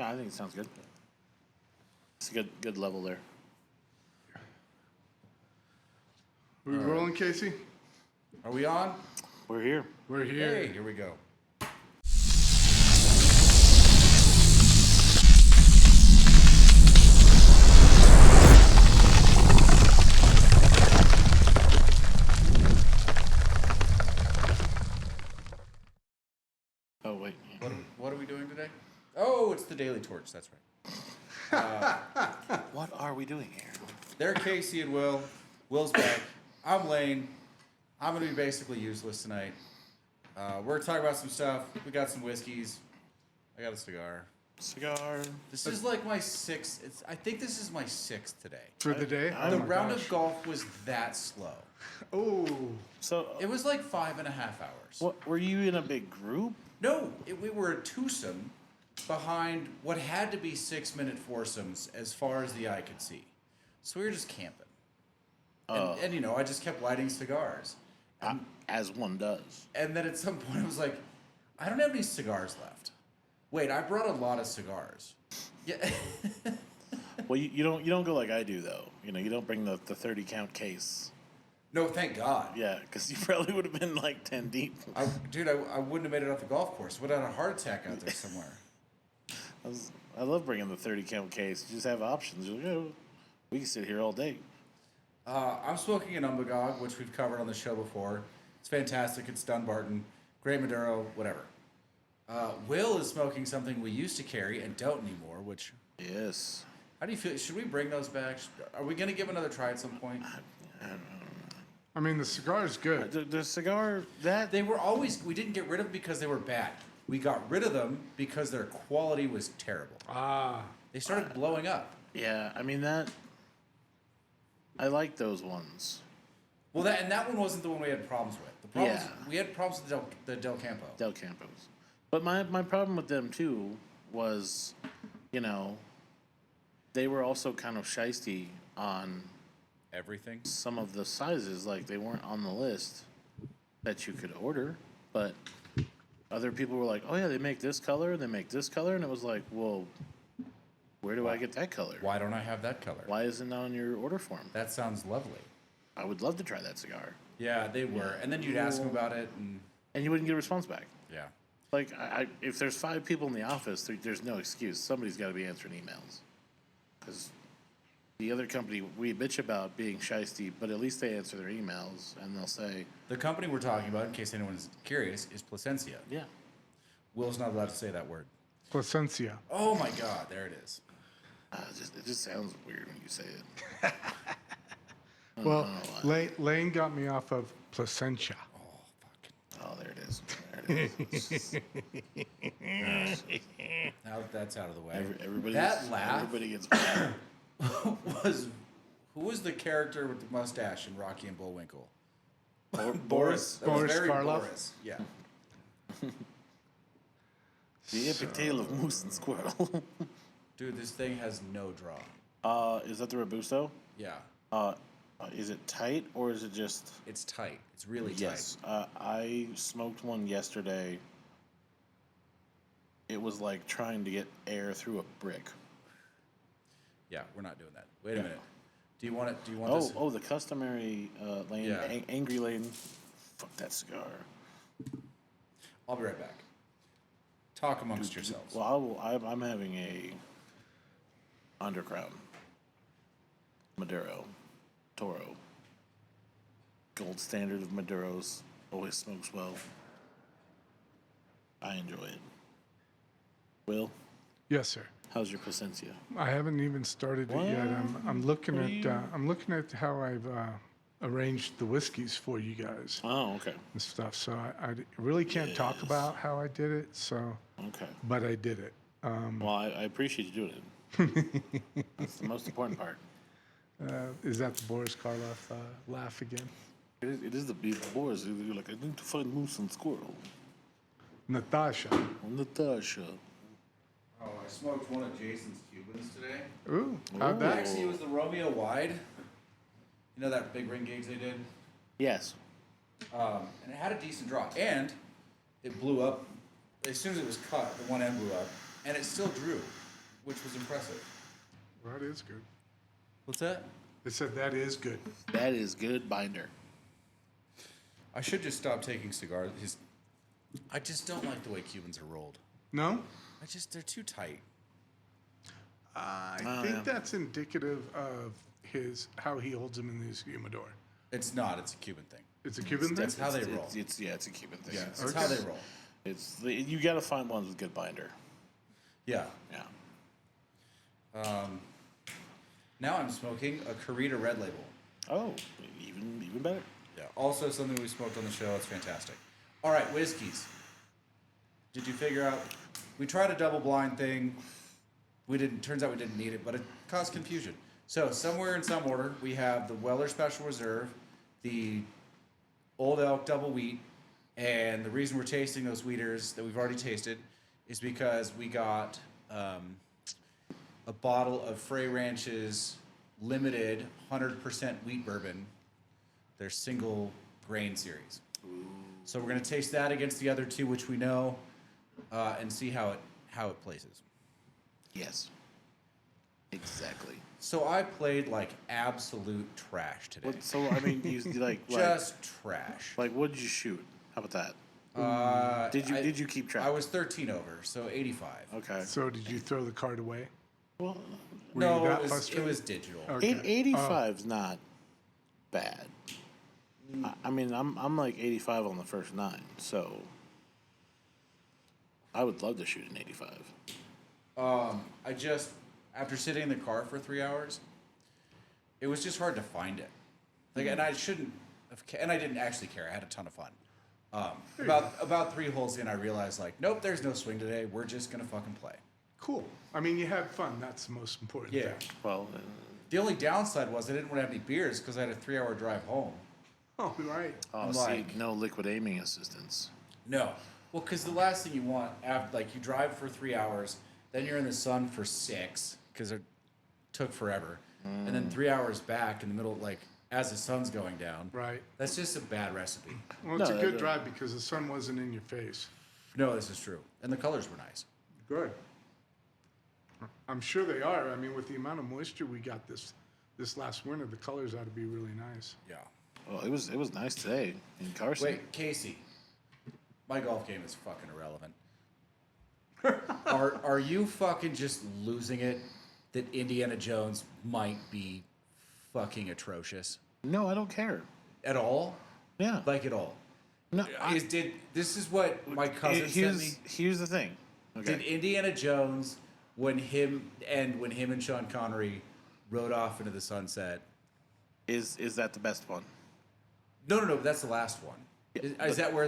Yeah, I think it sounds good. It's a good level there. Are we rolling, Casey? Are we on? We're here. We're here. Hey, here we go. Oh wait. What are we doing today? Oh, it's the Daily Torch. That's right. What are we doing here? They're Casey and Will. Will's back. I'm Lane. I'm going to be basically useless tonight. We're talking about some stuff. We got some whiskeys. I got a cigar. Cigar. This is like my sixth. I think this is my sixth today. For the day? I- The Oh my round gosh. of golf was that slow. Oh, So, It was like 5.5 hours. what were you in a big group? No, we were a twosome behind what had to be 6-minute foursomes as far as the eye could see. So we were just camping. And you know, I just kept lighting cigars. As one does. And then at some point I was like, I don't have any cigars left. Wait, I brought a lot of cigars. Yeah. Well, you don't go like I do though. You know, you don't bring the 30 count case. No, thank God. Yeah, because you probably would have been like 10 deep. I wouldn't have made it off the golf course. Would have had a heart attack out there somewhere. I love bringing the 30 count case. You just have options. You're like, oh, we can sit here all day. I'm smoking an Umbagog, which we've covered on the show before. It's fantastic. It's Dunbarton. Great Maduro, whatever. Will is smoking something we used to carry and don't anymore, which... Yes. How do you feel? Should we bring those back? Are we going to give another try at some point? I mean, the cigar is good. The cigar, that... They were always... We didn't get rid of them because they were bad. We got rid of them because their quality was terrible. Ah, They started blowing up. Yeah, I mean, that... I like those ones. Well, that one wasn't the one we had problems with. The problems Yeah. we had problems with the Del Campo. Del Campos. But my problem with them, too, was, you know, they were also kind of shisty on Everything. some of the sizes. Like, they weren't on the list that you could order. But other people were like, oh, yeah, they make this color, they make this color. And it was like, well, where do I get that color? Why don't I have that color? Why isn't it on your order form? That sounds lovely. I would love to try that cigar. Yeah, they were. And then you'd ask them about it, and And you wouldn't get a response back. yeah. Like, if there's 5 people in the office, there's no excuse. Somebody's got to be answering emails. Because the other company, we bitch about being shisty, but at least they answer their emails, and they'll say, The company we're talking about, in case anyone's curious, is Placencia. yeah. Will's not allowed to say that word. Placencia. Oh my God, there it is. It just sounds weird when you say it. Well, Lane got me off of Placentia. Oh, there it is. There it is. Now that that's out of the way. Everybody That gets, laugh Everybody gets mad. who was the character with the mustache in Rocky and Bullwinkle? Boris. That was Boris very Karloff? Boris. Yeah. The epic tale of Moose and Squirrel. Dude, this thing has no draw. Is that the Robusto? Yeah. Is it tight, or is it just... It's tight. It's really Yes. I smoked one yesterday. It was like trying to get air through a brick. tight. Yeah, we're not doing that. Wait a minute. Do you want it? Do you want this? Oh, the customary lane, Yeah. angry lane. Fuck that cigar. I'll be right back. Talk amongst yourselves. Well, I'm having a Undercrown, Maduro, Toro. Gold standard of Maduros. Always smokes well. I enjoy it. Will, Yes, sir. how's your Placencia? I haven't even started it yet. I'm looking What at are you- I'm looking at how I've arranged the whiskeys for you guys Oh, okay. and stuff. So I really can't talk Yes. about how I did it. So, Okay. but I did it. Well, I appreciate you doing it. That's the most important part. Is that the Boris Karloff laugh again? It is the boars. You're like, I need to find moose and squirrel. Natasha. Natasha. Oh, I smoked one of Jason's Cubans today. Ooh, how'd that? Actually, it was the Romeo Wide. You know that big ring gauge they did? Yes. And it had a decent draw. And it blew up. As soon as it was cut, the one end blew up. And it still drew. which was impressive. Well, that is good. What's that? They said that is good. That is good binder. I should just stop taking cigars. I just don't like the way Cubans are rolled. No? They're too tight. I Oh, think yeah. that's indicative of how he holds them in his humidor. It's not. It's a Cuban thing. It's a Cuban thing? That's how they roll. It's a Cuban thing. Yeah, It's, that's how they roll. you got to find ones with good binder. Yeah. Yeah. Now I'm smoking a Carita Red Label. Oh, even better. Yeah. Also something we smoked on the show. It's fantastic. All right, whiskeys. Did you figure out? We tried a double blind thing. We didn't. Turns out we didn't need it, but it caused confusion. So somewhere in some order, we have the Weller Special Reserve, the Old Elk Double Wheat, and the reason we're tasting those wheaters that we've already tasted is because we got a bottle of Frey Ranch's limited 100% wheat bourbon, their single grain series. So we're gonna taste that against the other two, which we know, and see how it places. Yes. Exactly. So I played like absolute trash today. So I mean, you like Just trash. like what did you shoot? How about that? Did you keep track? I was 13 over, so 85. Okay. So did you throw the card away? Well, Were you No, that it frustrated? was digital. Okay. 85's not bad. I mean, I'm like 85 on the first 9, so I would love to shoot an 85. I just, after sitting in the car for 3 hours, it was just hard to find it. Like, and I shouldn't have, and I didn't actually care. I had a ton of fun. About 3 holes in, I realized like, nope, there's no swing today. We're just gonna fucking play. Cool. I mean, you had fun. That's the most important Yeah. thing. Well, The only downside was I didn't want to have any beers because I had a 3-hour drive home. Oh, right. oh, see, no liquid aiming assistance. No. Well, because the last thing you want, after, like, you drive for 3 hours, then you're in the sun for 6 because it took forever, and then 3 hours back in the middle, like, as the sun's going down. Right. That's just a bad recipe. Well, it's No, a good that- drive because the sun wasn't in your face. No, this is true. And the colors were nice. Good. I'm sure they are. I mean, with the amount of moisture we got this last winter, the colors ought to be really nice. Yeah. Well, it was nice today in Carson. Wait, Casey. My golf game is fucking irrelevant. Are you fucking just losing it that Indiana Jones might be fucking atrocious? No, I don't care. At all? Yeah. Like at all? No, This is what my cousin sent me. Here's the thing. Okay. Did Indiana Jones, when him and Sean Connery rode off into the sunset? Is that the best one? No. That's the last one. Is that where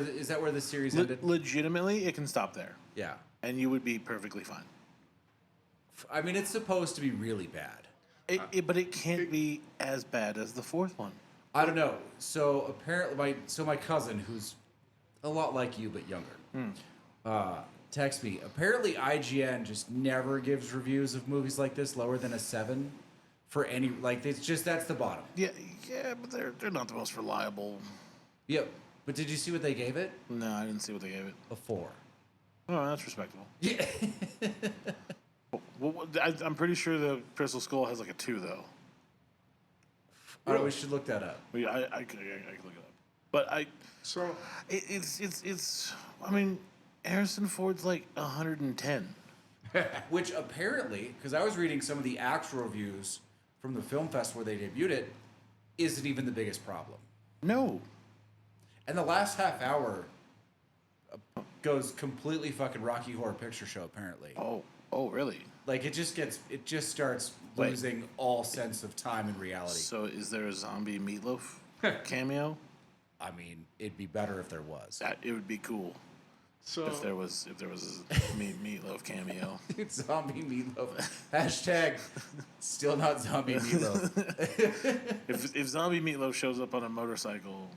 the series ended? Legitimately, it can stop there, Yeah. and you would be perfectly fine. I mean, it's supposed to be really bad. But it can't be as bad as the 4th one. I don't know. So apparently, my cousin, who's a lot like you but younger, text me. Apparently, IGN just never gives reviews of movies like this lower than a 7 for any. Like, it's just that's the bottom. Yeah, but they're not the most reliable. Yep. But did you see what they gave it? No, I didn't see what they gave it. A 4. Oh, that's respectable. Yeah. Well, I'm pretty sure the Crystal Skull has like a 2 though. All right, we should look that up. I could look it up. But So, it's. I mean, Harrison Ford's like 110. Which apparently, because I was reading some of the actual reviews from the film fest where they debuted it, isn't even the biggest problem. No. And the last half hour goes completely fucking Rocky Horror Picture Show, apparently. Oh, really? Like, it just starts Wait. losing all sense of time and reality. So is there a zombie Meatloaf cameo? I mean, it'd be better if there was. It would be cool if there was a Meatloaf cameo. Dude, zombie meatloaf. Hashtag still not zombie meatloaf. If zombie Meatloaf shows up on a motorcycle,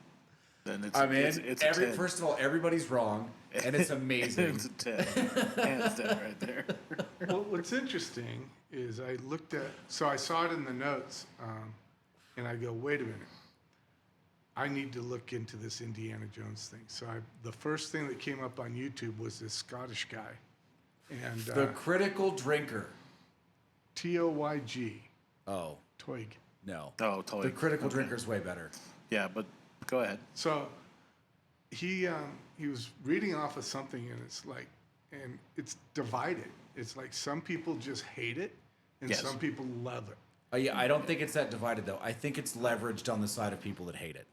then it's I'm in. it's a 10. First of all, everybody's wrong, and it's amazing. It's a 10. Hands down right there. well, what's interesting is I saw it in the notes, and I go, wait a minute. I need to look into this Indiana Jones thing. So the first thing that came up on YouTube was this Scottish guy. And The Critical Drinker. Toyg. Oh, Toyg. no. Oh, totally. The critical drinker's way better. Yeah, but go ahead. So he was reading off of something, and it's divided. It's like some people just hate it, and Yes. some people love it. Yeah, I don't think it's that divided though. I think it's leveraged on the side of people that hate it.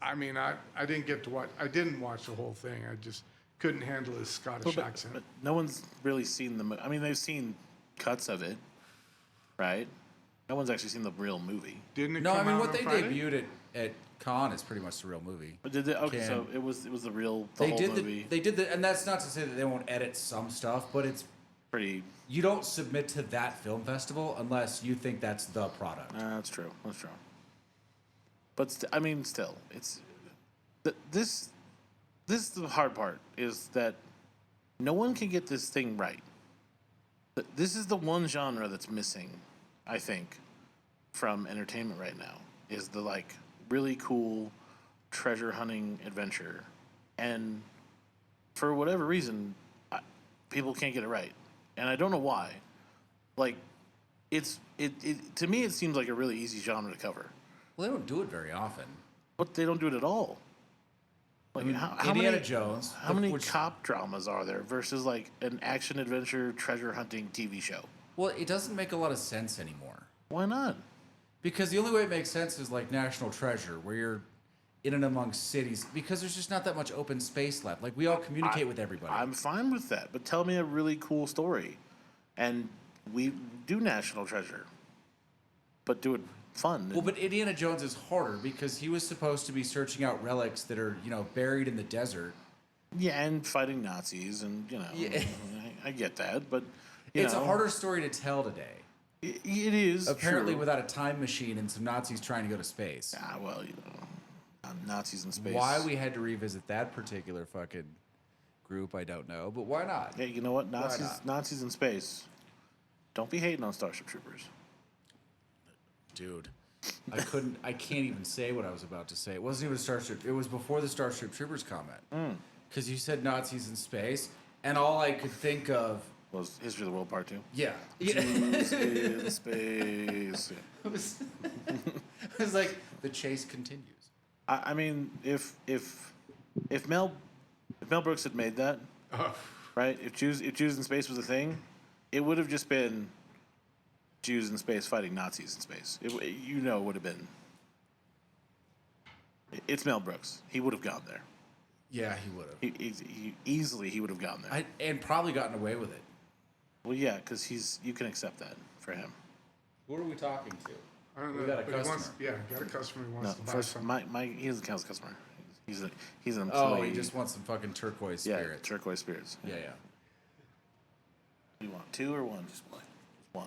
I mean, I didn't get to watch. I didn't watch the whole thing. I just couldn't handle his Scottish accent. But no one's really seen I mean, they've seen cuts of it, right? No one's actually seen the real movie. Didn't it No, I come mean out what on they Friday? debuted at Con is pretty much the real movie. But did they? Okay, so Can- it was the real They whole did movie. they did the, and that's not to say that they won't edit some stuff, but it's Pretty. you don't submit to that film festival unless you think that's the product. That's true. That's true. But I mean, still, it's this. This is the hard part is that no one can get this thing right. This is the one genre that's missing, I think, from entertainment right now. Is the like really cool treasure hunting adventure, and for whatever reason, people can't get it right, and I don't know why. Like, it to me it seems like a really easy genre to cover, Well, they don't do it very often. but they don't do it at all. Like, how Indiana many, Jones. how many which- cop dramas are there versus like an action adventure treasure hunting TV show? Well, it doesn't make a lot of sense anymore. Why not? Because the only way it makes sense is like National Treasure, where you're in and amongst cities. Because there's just not that much open space left. Like we all communicate with everybody. I'm fine with that, but tell me a really cool story, and we do National Treasure, but do it fun. Well, but Indiana Jones is harder because he was supposed to be searching out relics that are, buried in the desert. Yeah, and fighting Nazis, and Yeah. I get that, but you It's know, a harder story to tell today. It is Apparently, true. without a time machine and some Nazis trying to go to space. Well, Nazis in space. Why we had to revisit that particular fucking group, I don't know. But why not? Hey, you know what? not? Nazis in space. Don't be hating on Starship Troopers. Dude, I can't even say what I was about to say. It wasn't even a Starship. It was before the Starship Troopers comment. Because you said Nazis in space, and all I could think of, Was History of the World Part 2? yeah. Jews in space. It was like the chase continues. I mean, if Mel Brooks had made that, right? If Jews in space was a thing, it would have just been Jews in space fighting Nazis in space. It would have been. It's Mel Brooks. He would have gone there. Yeah, he would have. He easily would have gone there. And probably gotten away with it. Well, yeah, because you can accept that for him. Who are we talking to? I don't know. We got a but he wants, customer. got a customer who No, wants to buy first, something. he doesn't count as a customer. He's an employee. Oh, he just wants some fucking turquoise yeah, spirit. turquoise spirits. Yeah. You want 2 or 1? Just 1. Just 1.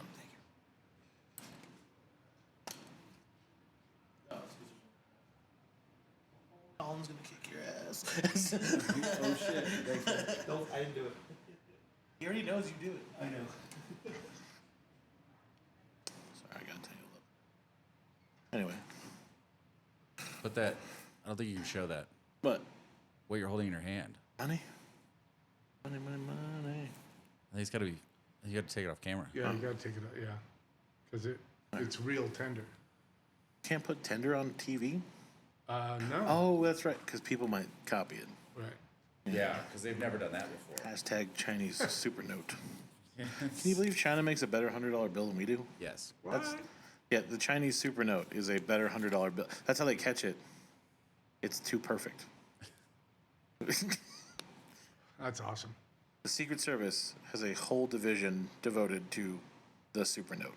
Colin's gonna kick your ass. Oh shit. No, I didn't do it. He already knows you do it. I know. Sorry, I gotta tell you a little. Anyway, But that, I don't think you can show that. but What you're holding in your hand. money. I think it's got to be, you got to take it off camera. Yeah, you got to take it out. Yeah, because it's real tender. Can't put tender on TV. No. Oh, that's right, because people might copy it. Right. Yeah, because they've never done that before. Hashtag Chinese super note. Can you believe China makes a better $100 bill than we do? Yes. That's, yeah, the Chinese super note is a better $100 bill. That's how they catch it. It's too perfect. That's awesome. The Secret Service has a whole division devoted to the super note.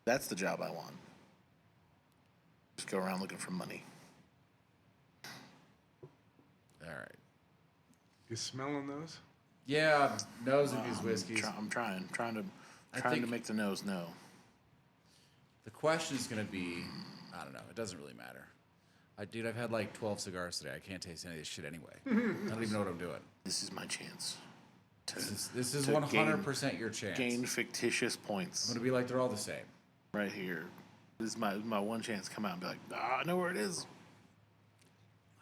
That's the job I want. Just go around looking for money. All right. You smelling those? Yeah, nose of these whiskeys. I'm trying to think- make the nose know. The question is going to be, I don't know. It doesn't really matter. Dude, I've had like 12 cigars today. I can't taste any of this shit anyway. I don't even know what I'm doing. This is my chance to This is to 100% your chance. gain fictitious I'm points going to be like, they're all the same. right here. This is my one chance to come out and be like, I know where it is.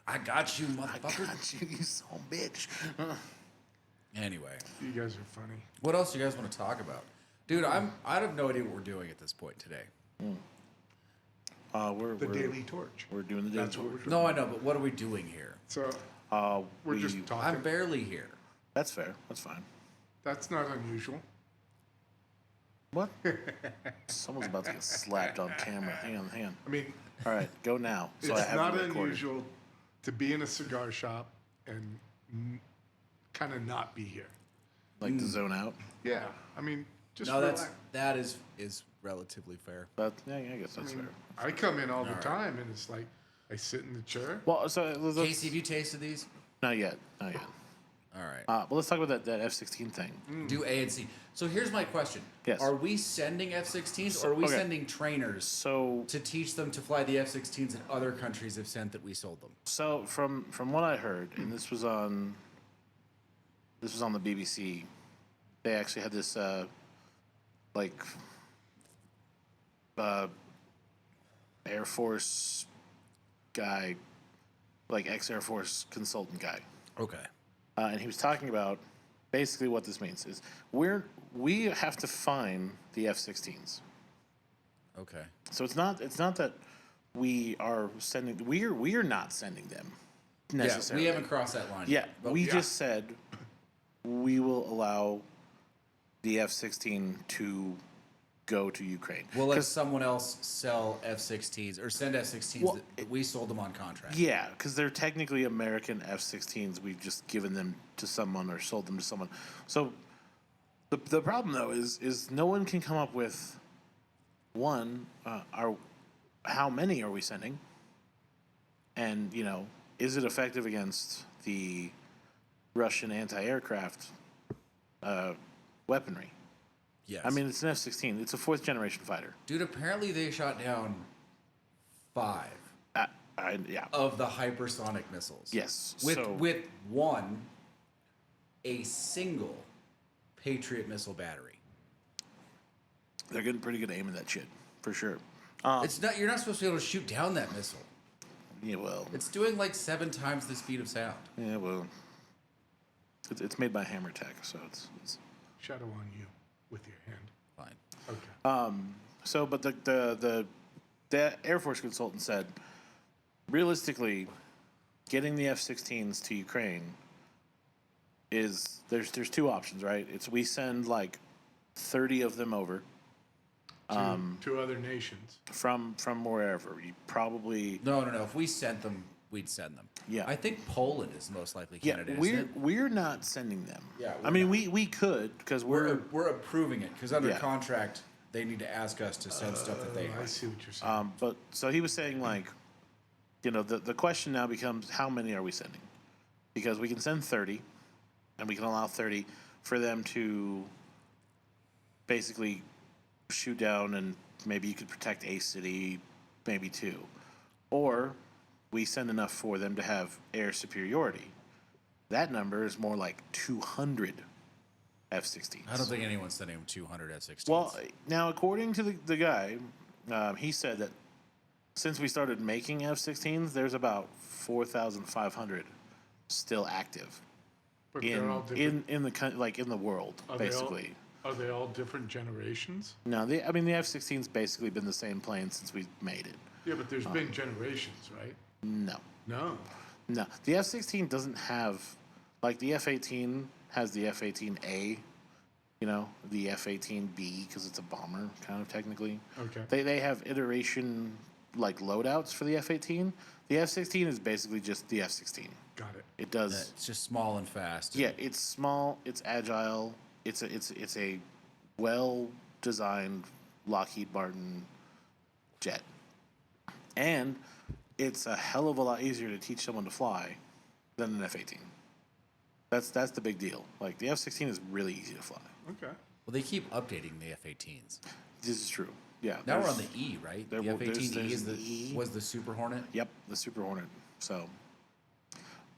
I got you, I motherfucker. got you, you son of a bitch. Anyway, You guys are funny. what else do you guys want to talk about? Dude, I have no idea what we're doing at this point today. We're The Daily Torch. we're doing the daily That's what we're torch. doing. No, I know, but what are we doing here? So we're We- just talking. I'm barely here. That's fair. That's fine. That's not unusual. What? Someone's about to get slapped on camera. Hang on, hang on. I mean, All right, go now. So I it's have not it recorded. unusual to be in a cigar shop and kind of not be here. Like to zone out. Yeah, I mean, just No, relax. that is relatively fair. But yeah, I guess that's fair. I come in all the right. time, and it's like I sit in the chair. Well, so let's, Casey, have you tasted these? not yet, not yet. All right. Well, let's talk about that F-16 thing. Do A and C. So here's my question. Yes. Are we sending F-16s or are we okay. sending trainers So to teach them to fly the F-16s that other countries have sent that we sold them? So from what I heard, and this was on the BBC, they actually had this Air Force guy, like ex-Air Force consultant guy, Okay. and he was talking about basically what this means is we have to find the F-16s. Okay. So it's not that we are sending we are not sending them Yeah, necessarily. we haven't crossed that line. Yeah, yet, but we just said we will allow the F-16 to go to Ukraine. we'll let 'Cause- someone else sell F-16s or send F-16s Well, that we sold them on contract. yeah, because they're technically American F-16s. We've just given them to someone or sold them to someone. So the problem though is no one can come up with one. How many are we sending? And is it effective against the Russian anti-aircraft weaponry? Yes. I mean, it's an F-16. It's a fourth generation fighter. dude, apparently they shot down 5 Yeah. of the hypersonic missiles. Yes. With so, with one, a single Patriot missile battery. they're getting pretty good aim in that shit, for sure. It's not. You're not supposed to be able to shoot down that missile. Yeah, well. It's doing like 7 times the speed of sound. Yeah, well. It's made by Hammer Tech, so it's Shadow on you with your hand. Fine. Okay. so. But the Air Force consultant said, realistically, getting the F-16s to Ukraine is there's 2 options, right? It's we send like 30 of them over to other nations. from wherever. You probably No. If we sent them, we'd send them. Yeah. I think Poland is the most likely yeah candidate. we're isn't it? we're not sending them. Yeah, I mean we could because We're approving it because under Yeah. contract they need to ask us to send stuff that they I want. see what you're saying. But so he was saying like, the question now becomes how many are we sending? Because we can send 30, and we can allow 30 for them to basically shoot down, and maybe you could protect a city, maybe 2, or we send enough for them to have air superiority. That number is more like 200 F-16s. I don't think anyone's sending them 200 F-16s. Well, now according to the guy, he said that since we started making F-16s, there's about 4,500 still active But they're all different. in the world, Are they all- basically. Are they all different generations? No, the F-16's basically been the same plane since we made it. Yeah, but there's been generations, right? No, No. the F-16 doesn't have like the F-18 has the F-18A, the F-18B because it's a bomber kind of technically. Okay. They have iteration like loadouts for the F-18. The F-16 is basically just the F-16. Got it. It does. It's just small and fast. Yeah, it's small. It's agile. It's a well designed Lockheed Martin jet, and it's a hell of a lot easier to teach someone to fly than an F-18. That's the big deal. Like the F-16 is really easy to fly. Okay. Well, they keep updating the F-18s. This is true. Yeah. Now we're on there's- the E, right? there The will- there's- F-18E there's is the E. was the Super Hornet. Yep, the Super Hornet. So,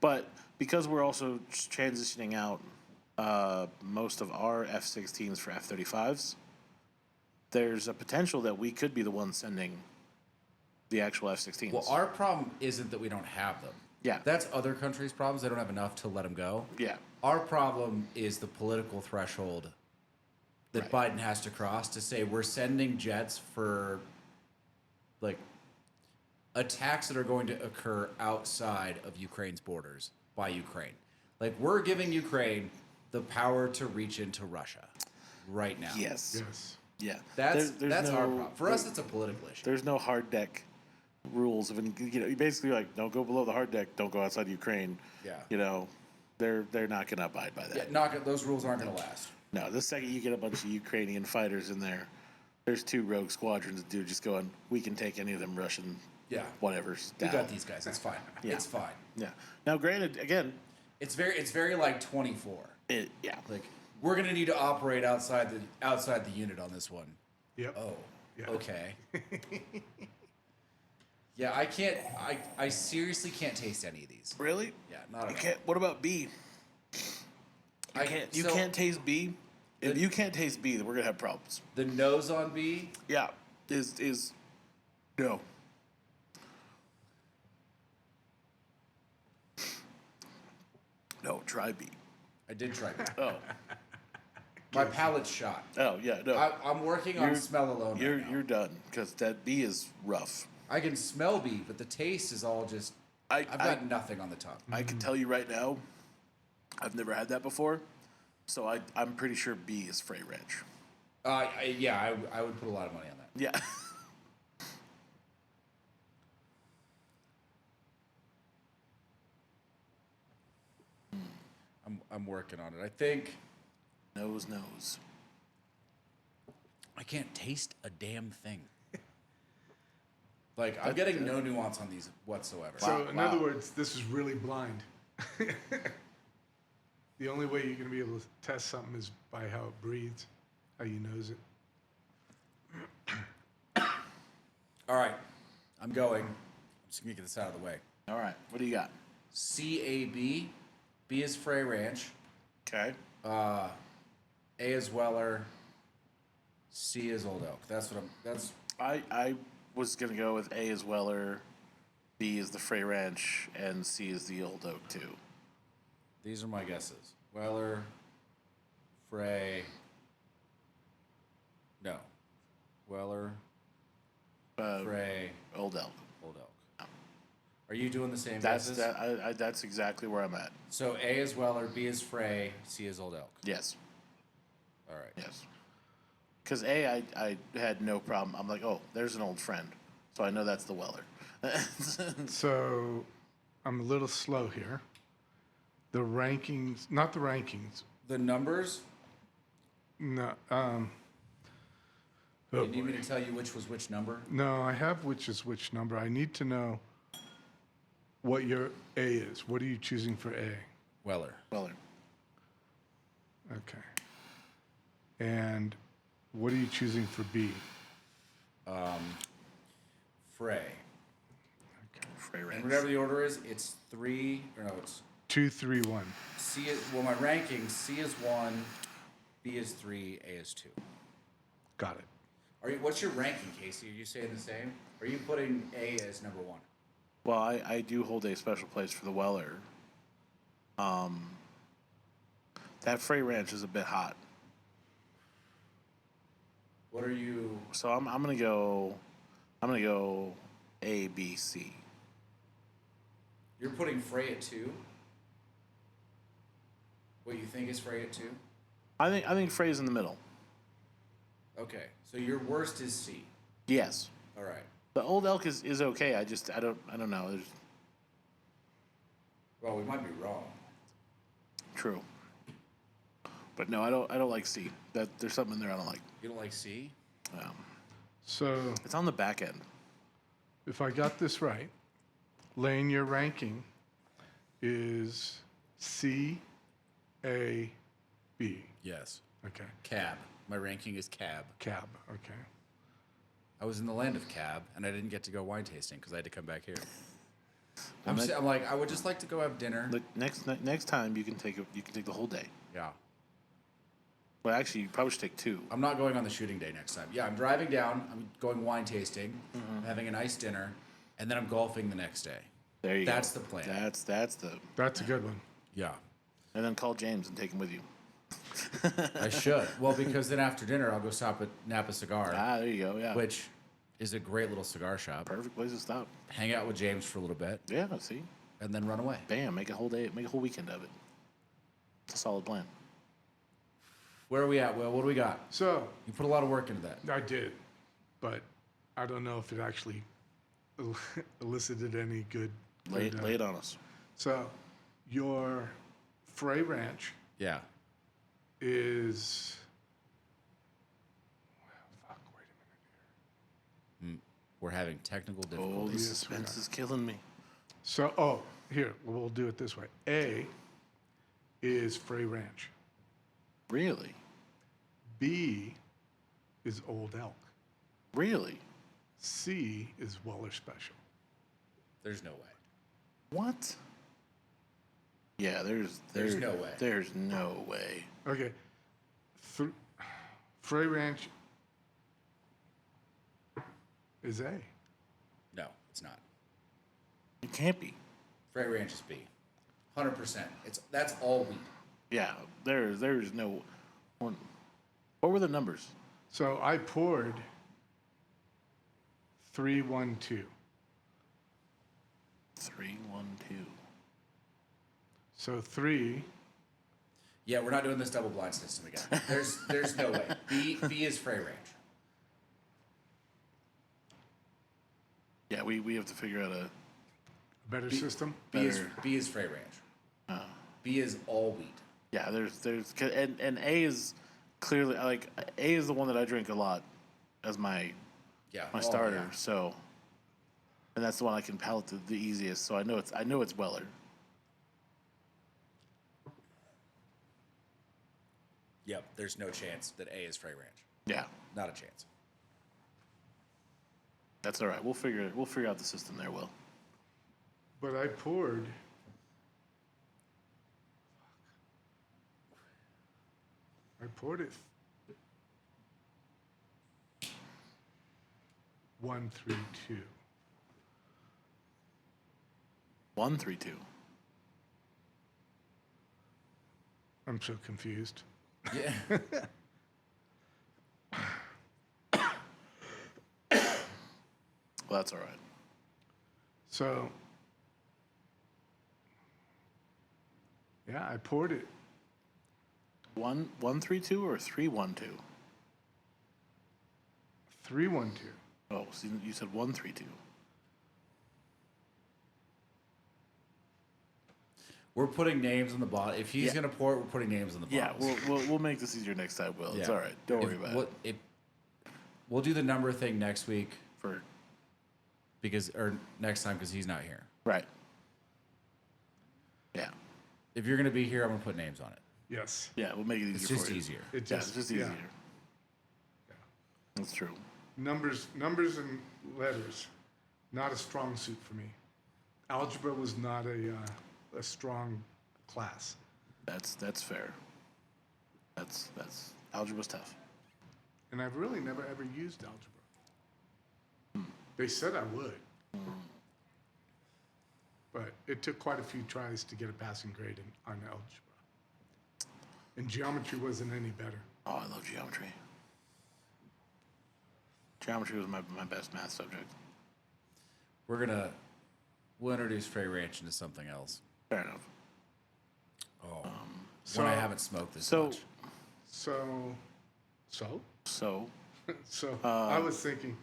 but because we're also transitioning out most of our F-16s for F-35s, there's a potential that we could be the ones sending the actual F-16s. Well, our problem isn't that we don't have them. Yeah. That's other countries' problems. They don't have enough to let them go. yeah, Our problem is the political threshold that Biden has to cross to say we're sending jets for like attacks that are going to occur outside of Ukraine's borders by Ukraine. Like we're giving Ukraine the power to reach into Russia right now. Yes. Yes. Yeah. That's There's that's our no- problem. For us, it's a political issue. There's no hard deck rules of, you know, you basically like, don't go below the hard deck, don't go outside Ukraine. Yeah. You know, they're not going to abide by that. Yeah, those rules aren't going to last. No, the second you get a bunch of Ukrainian fighters in there, there's 2 rogue squadrons of dudes just going, we can take any of them Russian Yeah. whatever's We down. got these guys. It's fine. Yeah. It's fine. Yeah. Now, granted, again, It's very like 24. yeah. Like we're going to need to operate outside the unit on this one. Yep. Oh. Yeah. Okay. Yeah, I can't. I seriously can't taste any of these. Really? Yeah, not You at all. can't. What about B? I You so can't taste B. If The- you can't taste B, then we're gonna have problems. The nose on B. Yeah, is no. No, try B. I did try that. Oh, My palate's shot. oh yeah, no. I'm working on You're- smell alone. you're right now. you're done because that B is rough. I can smell B, but the taste is all just. I I've got nothing on the tongue. I can tell you right now, I've never had that before, so I'm pretty sure B is Frey Ranch. Yeah, I would put a lot of money on that. Yeah. I'm working on it. I think Nose. I can't taste a damn thing. Like I'm getting no nuance on these whatsoever. So, in other wow. words, this is really blind. The only way you're going to be able to test something is by how it breathes, how you nose it. All right, I'm going. I'm just gonna get this out of the way. All right. What do you got? CAB, B is Frey Ranch, Okay. A is Weller, C is Old Elk. That's what I'm. That's I was gonna go with A is Weller, B is the Frey Ranch, and C is the Old Oak too. these are my guesses. Weller, Frey. No, Weller, Frey, Old Elk. Old Elk. Are you doing the same That's guesses? that. That's exactly where I'm at. So A is Weller, B is Frey, C is Old Elk. Yes. All right. Yes. Because I had no problem. I'm like, oh, there's an old friend, so I know that's the Weller. So, I'm a little slow here. The rankings, not the rankings. The numbers. No. You need me to tell you which was which number? No, I have which is which number. I need to know what your A is. What are you choosing for A? Weller. Weller. Okay. And what are you choosing for B? Frey. Frey And Ranch. whatever the order is, it's 3. Or no, it's 2, 3, 1. C. Well, my ranking: C is 1, B is 3, A is 2. Got it. Are you? What's your ranking, Casey? Are you saying the same? Are you putting A as number 1? Well, I do hold a special place for the Weller. That Frey Ranch is a bit hot, What are you? so I'm gonna go. I'm gonna go A, B, C. You're putting Frey at 2. What you think is Frey at 2? I think Frey's in the middle. Okay, so your worst is C. Yes. All right. The Old Elk is okay. I don't know. There's Well, we might be wrong. true. But no, I don't like C. There's something in there I don't like. You don't like C? So, It's on the back end. if I got this right, Lane, your ranking is C, A, B. Yes. Okay. Cab. My ranking is Cab. Cab. Okay. I was in the land of Cab, and I didn't get to go wine tasting because I had to come back here. Well, I'm like, I would just like to go have dinner. Look, next time you can take the whole day. Yeah. Well, actually, you probably should take 2. I'm not going on the shooting day next time. Yeah, I'm driving down. I'm going wine tasting. I'm having a nice dinner, and then I'm golfing the next day. There you go. That's the plan. That's the. That's a good one. Yeah. And then call James and take him with you. I should. Well, because then after dinner, I'll go stop at Napa Cigar, There you go. Yeah. which is a great little cigar shop. Perfect place to stop. Hang out with James for a little bit, Yeah, see? and then run away. Bam, make a whole day, make a whole weekend of it. It's a solid plan. Where are we at, Will? What do we got? So You put a lot of work into that. I did, but I don't know if it actually elicited any good. Lay good, it on us. So your Frey Ranch Yeah. is. Fuck, wait a minute. We're having technical Oh, difficulties. the Yes, suspense is killing me. So, here, we'll do it this way. A is Frey Ranch. Really? B is Old Elk. Really? C is Weller Special. There's no way. What? Yeah, there's no way. There's no way. Okay. Frey Ranch is A. No, it's not. It can't be. Frey Ranch is B. 100%. That's all wheat. Yeah, there's no one. What were the numbers? So I poured 312. 3, 1, 2. So 3, Yeah, we're not doing this double blind system again. There's no way. B is Frey Ranch. Yeah, we have to figure out a better system. B is Better. Frey Ranch. B is all wheat. yeah. And A is clearly like A is the one that I drink a lot as my Yeah. starter. Yeah. So, and that's the one I can palate the easiest. So I know it's Weller. Yep. There's no chance that A is Frey Ranch. Yeah, Not a chance. that's all right. We'll figure out the system there. Will. But I poured. I poured it. 132. 1, 3, 2. I'm so confused. Yeah. Well, that's all right. So, yeah, I poured it. 1, 1, 3, 2 or 3, 1, 2. 312. Oh, so you said 1, 3, 2. We're putting names on the bottom. If he's Yeah. gonna pour it, we're putting names on the Yeah, bottles. we'll make this easier next time. Will. It's Yeah. all right. Don't worry about it. We'll do the number thing next week For or next time because he's not here. right. Yeah, If you're gonna be here, I'm gonna put names on it. Yes. yeah. We'll make it easier. It's just for you. easier. It Yeah, just, it's just yeah. easier. That's true. Numbers and letters, not a strong suit for me. Algebra was not a strong class. That's fair. That's algebra's tough. And I've really never ever used algebra. They said I would. But it took quite a few tries to get a passing grade on algebra. And geometry wasn't any better. Oh, I love geometry. Geometry was my best math subject. We'll introduce Frey Ranch into something else. Fair enough. Oh, So, when I haven't smoked this So, much. so, so I was thinking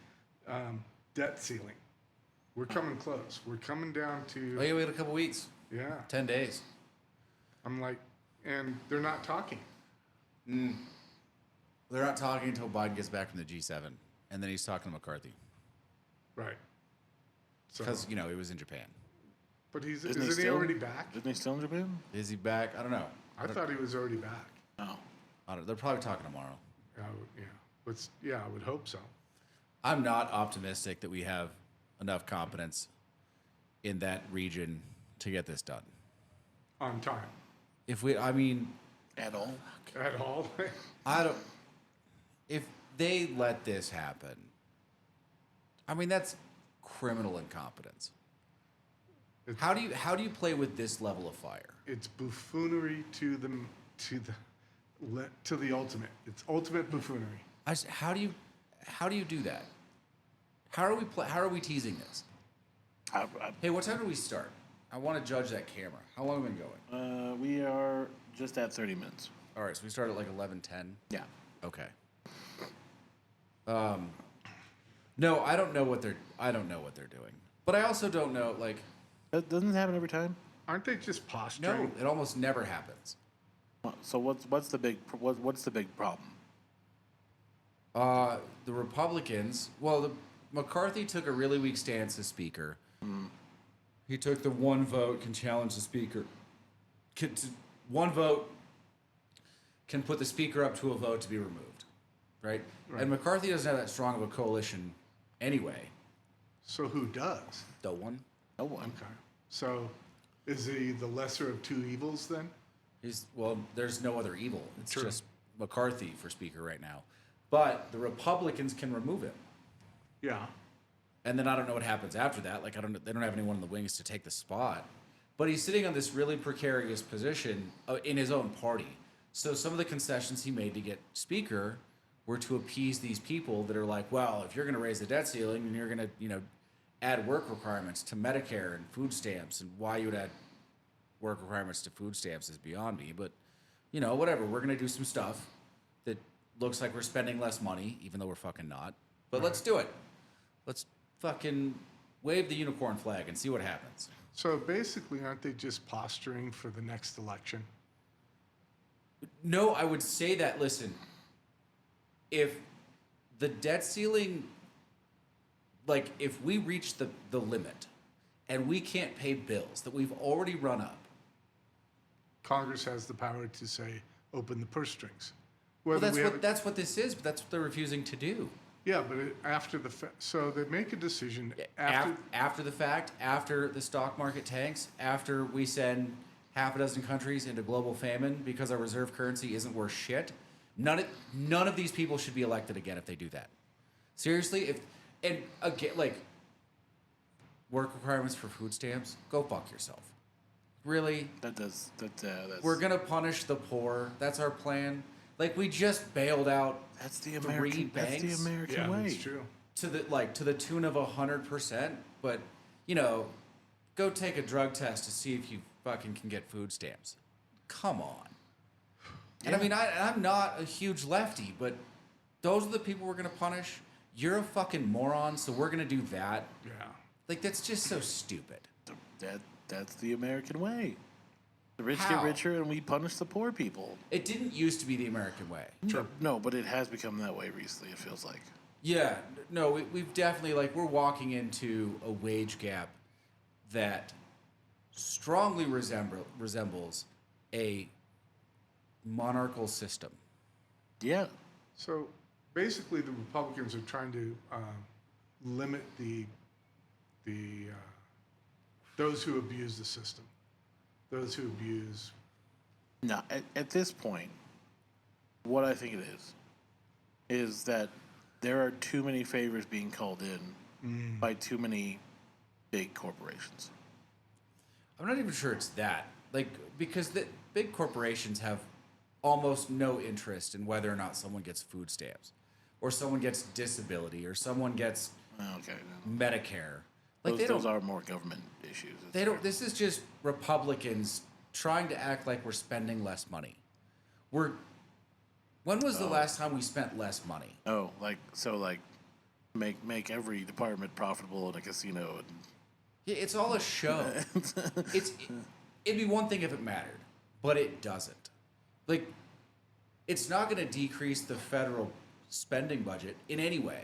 debt ceiling. We're coming close. We're coming down Oh to, yeah, we got a couple weeks, yeah. 10 days. I'm like, and they're not talking. They're not talking until Biden gets back from the G7, and then he's talking to McCarthy Right. So, because he was in Japan. but Isn't he isn't he still- already back? isn't he still in Japan? Is he back? I don't know. I thought he was already back. No. They're probably talking tomorrow. Yeah, I would hope so. I'm not optimistic that we have enough competence in that region to get this done. On time. At all? At all. If they let this happen, that's criminal incompetence. How do you play with this level of fire? It's buffoonery to the to the ultimate. It's ultimate buffoonery. How do you do that? How are we teasing this? Hey, what time do we start? I want to judge that camera. How long have we been going? We are just at 30 minutes. All right, so we start at like 11:10. Yeah. Okay. No, I don't know what they're doing. But I also don't know, like, That doesn't happen every time. Aren't they just posturing? no, it almost never happens. So what's the big problem? The Republicans, McCarthy took a really weak stance as speaker. He took the one vote can challenge the speaker. One vote can put the speaker up to a vote to be removed, right? And McCarthy doesn't have that strong of a coalition anyway. So who does? No one. No one. Okay. So is he the lesser of two evils then? There's no other evil. It's True. just McCarthy for speaker right now. But the Republicans can remove him. Yeah. And then I don't know what happens after that. Like, they don't have anyone in the wings to take the spot. But he's sitting on this really precarious position in his own party. So some of the concessions he made to get speaker were to appease these people that are like, well, if you're going to raise the debt ceiling and you're going to, add work requirements to Medicare and food stamps, and why you would add work requirements to food stamps is beyond me. But, whatever. We're going to do some stuff that looks like we're spending less money, even though we're fucking not. But let's do it. Let's fucking wave the unicorn flag and see what happens. So basically, aren't they just posturing for the next election? No, I would say that, listen, if the debt ceiling, like if we reach the limit and we can't pay bills that we've already run up. Congress has the power to say, open the purse strings. Well, Whether that's what this is, but that's what they're refusing to do. Yeah, but after so they make a decision after. After the fact, after the stock market tanks, after we send half a dozen countries into global famine because our reserve currency isn't worth shit, none of these people should be elected again if they do that. Seriously, work requirements for food stamps, go fuck yourself. Really? That's We're gonna punish the poor. That's our plan. Like, we just bailed out that's the three American banks. That's the American Yeah, way. that's true. to the tune of 100%. But go take a drug test to see if you fucking can get food stamps. Come on. And I mean, I'm not a huge lefty, but those are the people we're gonna punish. You're a fucking moron, so we're gonna do that. Yeah. Like, that's just so stupid. That's the American way. The rich How? get richer, and we punish the poor people. It didn't used to be the American way. No, but it has become that way recently. It feels like. Yeah, no, we've definitely, we're walking into a wage gap that strongly resembles a monarchical system. Yeah. So basically, the Republicans are trying to limit those who abuse the system, those who abuse. No, at this point, what I think it is that there are too many favors being called in by too many big corporations. I'm not even sure it's that. Because the big corporations have almost no interest in whether or not someone gets food stamps, or someone gets disability, or someone gets Okay. Medicare. Those are more government issues. They don't. This is just Republicans trying to act like we're spending less money. When was the last time we spent less money? Oh, make every department profitable in a casino. And Yeah, it's all a show. It'd be one thing if it mattered, but it doesn't. It's not going to decrease the federal spending budget in any way.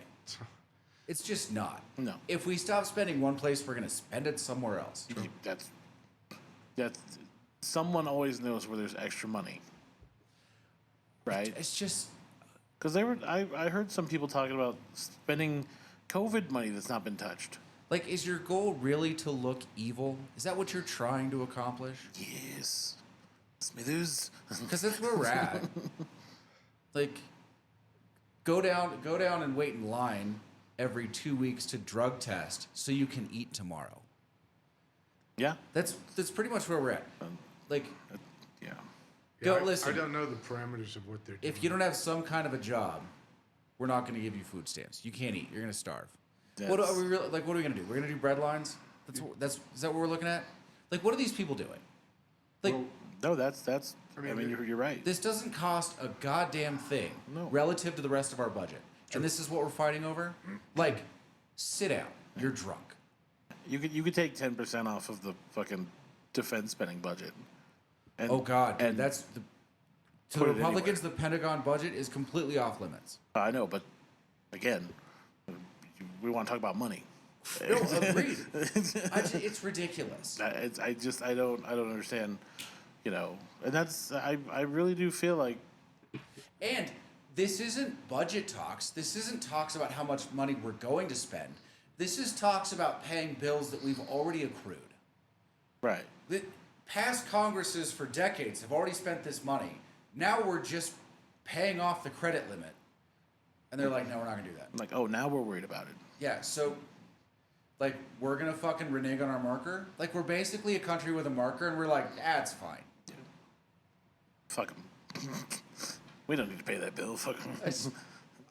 It's just not. No. If we stop spending one place, we're going to spend it somewhere else. That's someone always knows where there's extra money, right? It's just Because I heard some people talking about spending COVID money that's not been touched. is your goal really to look evil? Is that what you're trying to accomplish? Yes, Smithers. Because that's where we're at. Go down and wait in line every 2 weeks to drug test so you can eat tomorrow. Yeah. That's pretty much where we're at. Yeah. Go I listen. don't know the parameters of what they're doing. If you don't have some kind of a job, we're not going to give you food stamps. You can't eat. You're going to starve. What are we really, like? What are we going to do? We're going to do bread lines. Is that what we're looking at? Like, what are these people doing? Like, Well, No, that's. I mean, mean, you're right. this doesn't cost a goddamn thing No. relative to the rest of our budget. And this is what we're fighting over? Like, sit down. You're drunk. You could take 10% off of the fucking defense spending budget. And, Oh, God. Dude, and that's the. To put the it Republicans, the Pentagon budget is completely off limits. I know, but again, we want to talk about money. No, agreed. It's ridiculous. I don't understand, and I really do feel like And this isn't budget talks. This isn't talks about how much money we're going to spend. This is talks about paying bills that we've already accrued. right. The past Congresses for decades have already spent this money. Now we're just paying off the credit limit. And they're like, no, we're not going to do that. I'm like, oh, now we're worried about it. Yeah, so, like, we're going to fucking renege on our marker? Like, we're basically a country with a marker, and we're like, it's fine. Fuck them. We don't need to pay that bill. Fuck them.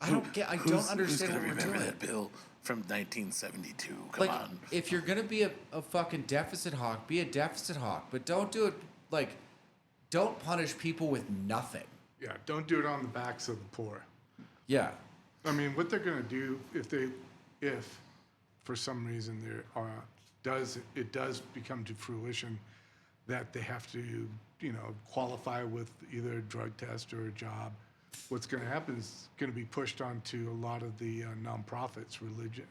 I don't understand Who's what gonna we're remember doing. that bill from 1972? Come Like, on. if you're gonna be a fucking deficit hawk, be a deficit hawk. But don't do it, like, don't punish people with nothing. Yeah, don't do it on the backs of the poor. Yeah. I mean, what they're going to do if for some reason it does become to fruition that they have to, qualify with either a drug test or a job, what's going to happen is going to be pushed onto a lot of the nonprofits, religion,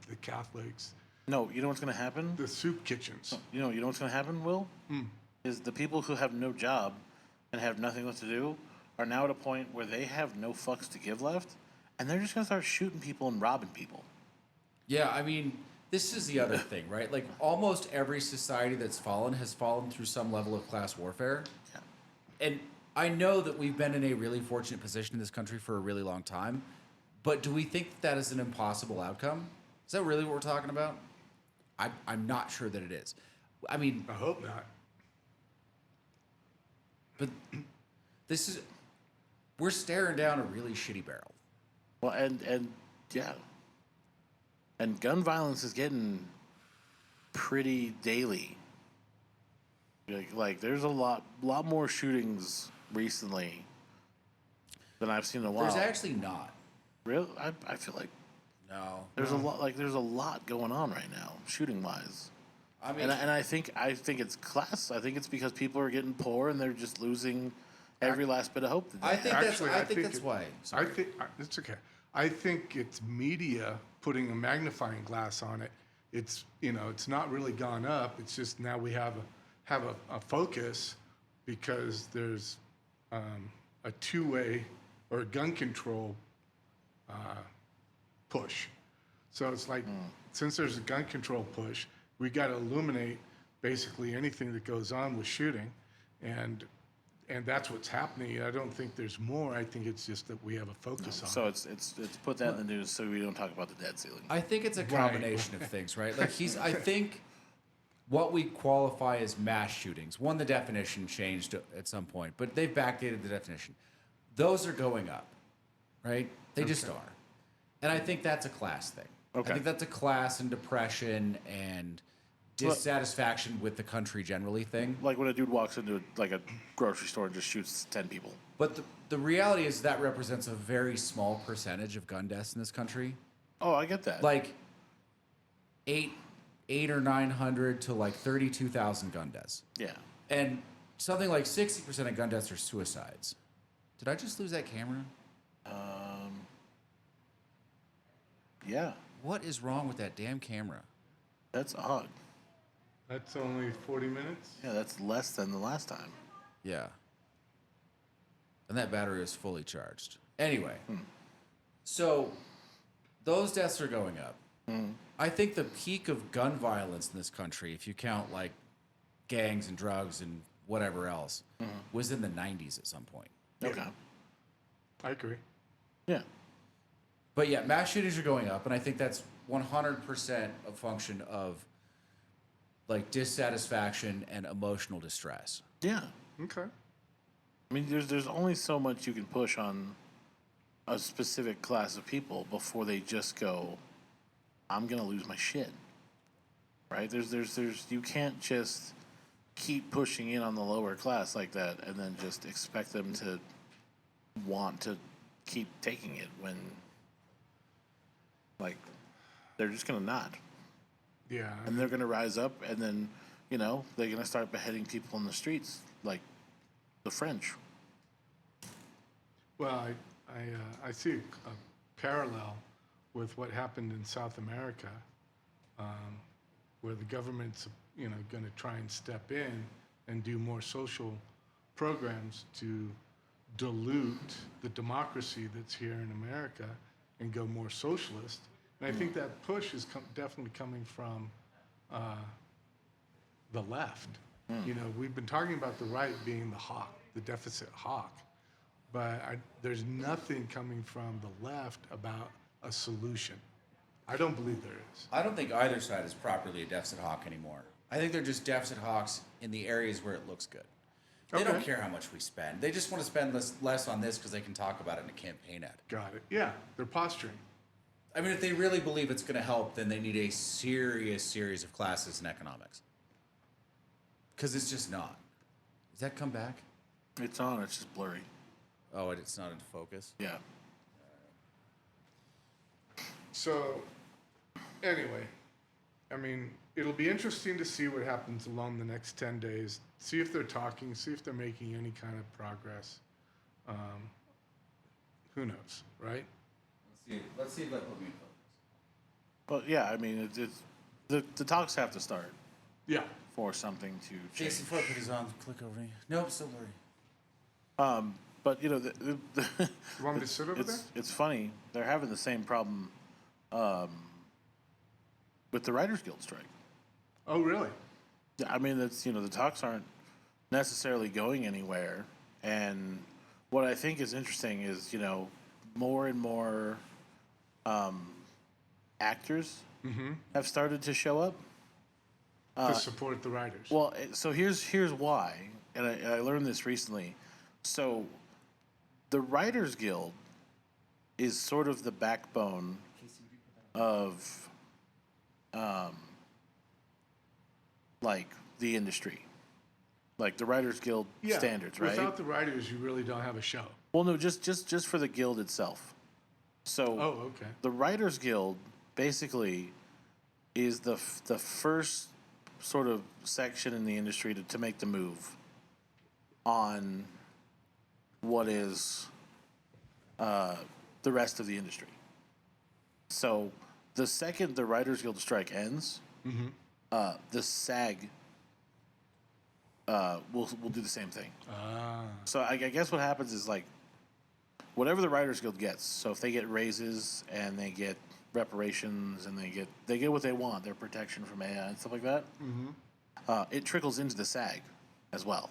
the Catholics, No, you know what's gonna happen? the soup kitchens. You know what's gonna happen, Will? Is the people who have no job and have nothing left to do are now at a point where they have no fucks to give left, and they're just gonna start shooting people and robbing people. Yeah, I mean, this is the other thing, right? Like, almost every society that's fallen has fallen through some level of class warfare. Yeah. And I know that we've been in a really fortunate position in this country for a really long time, but do we think that is an impossible outcome? Is that really what we're talking about? I'm not sure that it is. I mean, I hope not. but we're staring down a really shitty barrel. Well, and yeah, and gun violence is getting pretty daily. Like there's a lot more shootings recently than I've seen in a while. There's actually not. Really, I feel like No. there's a lot. Like there's a lot going on right now, shooting wise. I mean, And I think it's class. I think it's because people are getting poor and they're just losing every last bit of hope that they I have. think Actually, I think that's why. I Sorry. think it's okay. I think it's media putting a magnifying glass on it. It's it's not really gone up. It's just now we have a focus because there's a two-way or a gun control push. So it's like since there's a gun control push, we got to illuminate basically anything that goes on with shooting, and that's what's happening. I don't think there's more. I think it's just that we have a focus on So it. it's put that in the news so we don't talk about the debt ceiling. I think it's a combination of things, right? Like I think what we qualify as mass shootings. One, the definition changed at some point, but they've backdated the definition. Those are going up, right? They just are. And I think that's a class thing. Okay. I think that's a class and depression and dissatisfaction with the country generally thing. Like when a dude walks into like a grocery store and just shoots 10 people. But the reality is that represents a very small percentage of gun deaths in this country. Oh, I get that. Like 8 or 900 to like 32,000 gun deaths. Yeah. And something like 60% of gun deaths are suicides. Did I just lose that camera? Yeah. What is wrong with that damn camera? That's odd. That's only 40 minutes. Yeah, that's less than the last time. Yeah. And that battery is fully charged. Anyway, so those deaths are going up. I think the peak of gun violence in this country, if you count like gangs and drugs and whatever else, was in the 90s at some point. Okay. I agree. Yeah. But yeah, mass shootings are going up, and I think that's 100% a function of like dissatisfaction and emotional distress. Yeah. Okay. I mean, there's only so much you can push on a specific class of people before they just go, I'm gonna lose my shit. Right? There's you can't just keep pushing in on the lower class like that and then just expect them to want to keep taking it when, like, they're just gonna not. Yeah. And they're gonna rise up and then, they're gonna start beheading people in the streets like the French. Well, I see a parallel with what happened in South America, where the government's going to try and step in and do more social programs to dilute the democracy that's here in America and go more socialist. And I think that push is definitely coming from the left. We've been talking about the right being the hawk, the deficit hawk, but there's nothing coming from the left about a solution. I don't believe there is. I don't think either side is properly a deficit hawk anymore. I think they're just deficit hawks in the areas where it looks good. They don't Okay. care how much we spend. They just want to spend less on this because they can talk about it in a campaign ad. Got it. Yeah, they're posturing. I mean, if they really believe it's going to help, then they need a serious series of classes in economics. Because it's just not. Does that come back? It's on, it's just blurry. Oh, it's not in focus. Yeah. So, anyway, I mean, it'll be interesting to see what happens along the next 10 days. See if they're talking, see if they're making any kind of progress. Who knows, right? Let's see if that put me in focus. But yeah, I mean, the talks have to start Yeah. for something to change. Jason Focus is on. Click over me. Nope, still blurry. But You want me to sit over there? it's funny. They're having the same problem with the Writers Guild strike. Oh, really? Yeah, I mean, that's the talks aren't necessarily going anywhere, and what I think is interesting is more and more actors have started to show up. To support the writers. Well, so here's why, and I learned this recently. So, the Writers Guild is sort of the backbone of, like the industry, like the Writers Guild Yeah, standards, right? Without the writers, you really don't have a show. Well, no, just for the guild itself. So, Oh, okay. the Writers Guild basically is the first sort of section in the industry to make the move on what is the rest of the industry. So the second the Writers Guild strike ends, the SAG will do the same thing. So I guess what happens is like whatever the Writers Guild gets. So if they get raises and they get reparations and they get what they want, their protection from AI and stuff like that, it trickles into the SAG as well.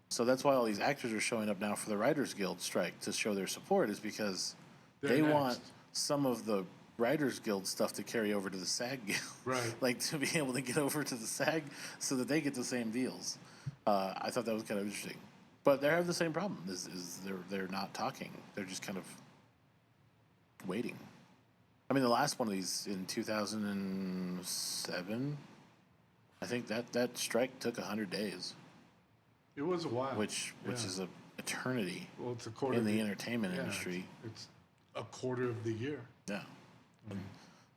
So that's why all these actors are showing up now for the Writers Guild strike to show their support, is because They're they next. want some of the Writers Guild stuff to carry over to the SAG Guild. Right. Like to be able to get over to the SAG so that they get the same deals. I thought that was kind of interesting. But they have the same problem. Is they're not talking. They're just kind of waiting. I mean, the last one of these in 2007, I think that strike took 100 days, It was a while. which Yeah. is a eternity Well, it's a quarter in of the entertainment yeah, industry. It's a quarter of the year. Yeah. And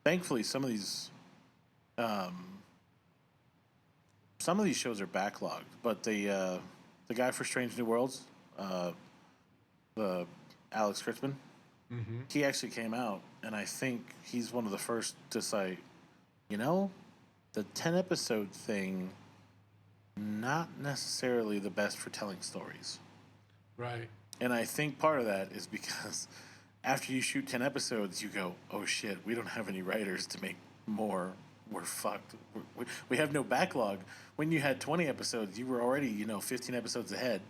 thankfully, some of these shows are backlogged, but the guy for Strange New Worlds, the Alex Kurtzman, he actually came out, and I think he's one of the first to say, the 10 episode thing, not necessarily the best for telling stories. Right. And I think part of that is because after you shoot 10 episodes, you go, oh shit, we don't have any writers to make more. We're fucked. We have no backlog. When you had 20 episodes, you were already, 15 episodes ahead.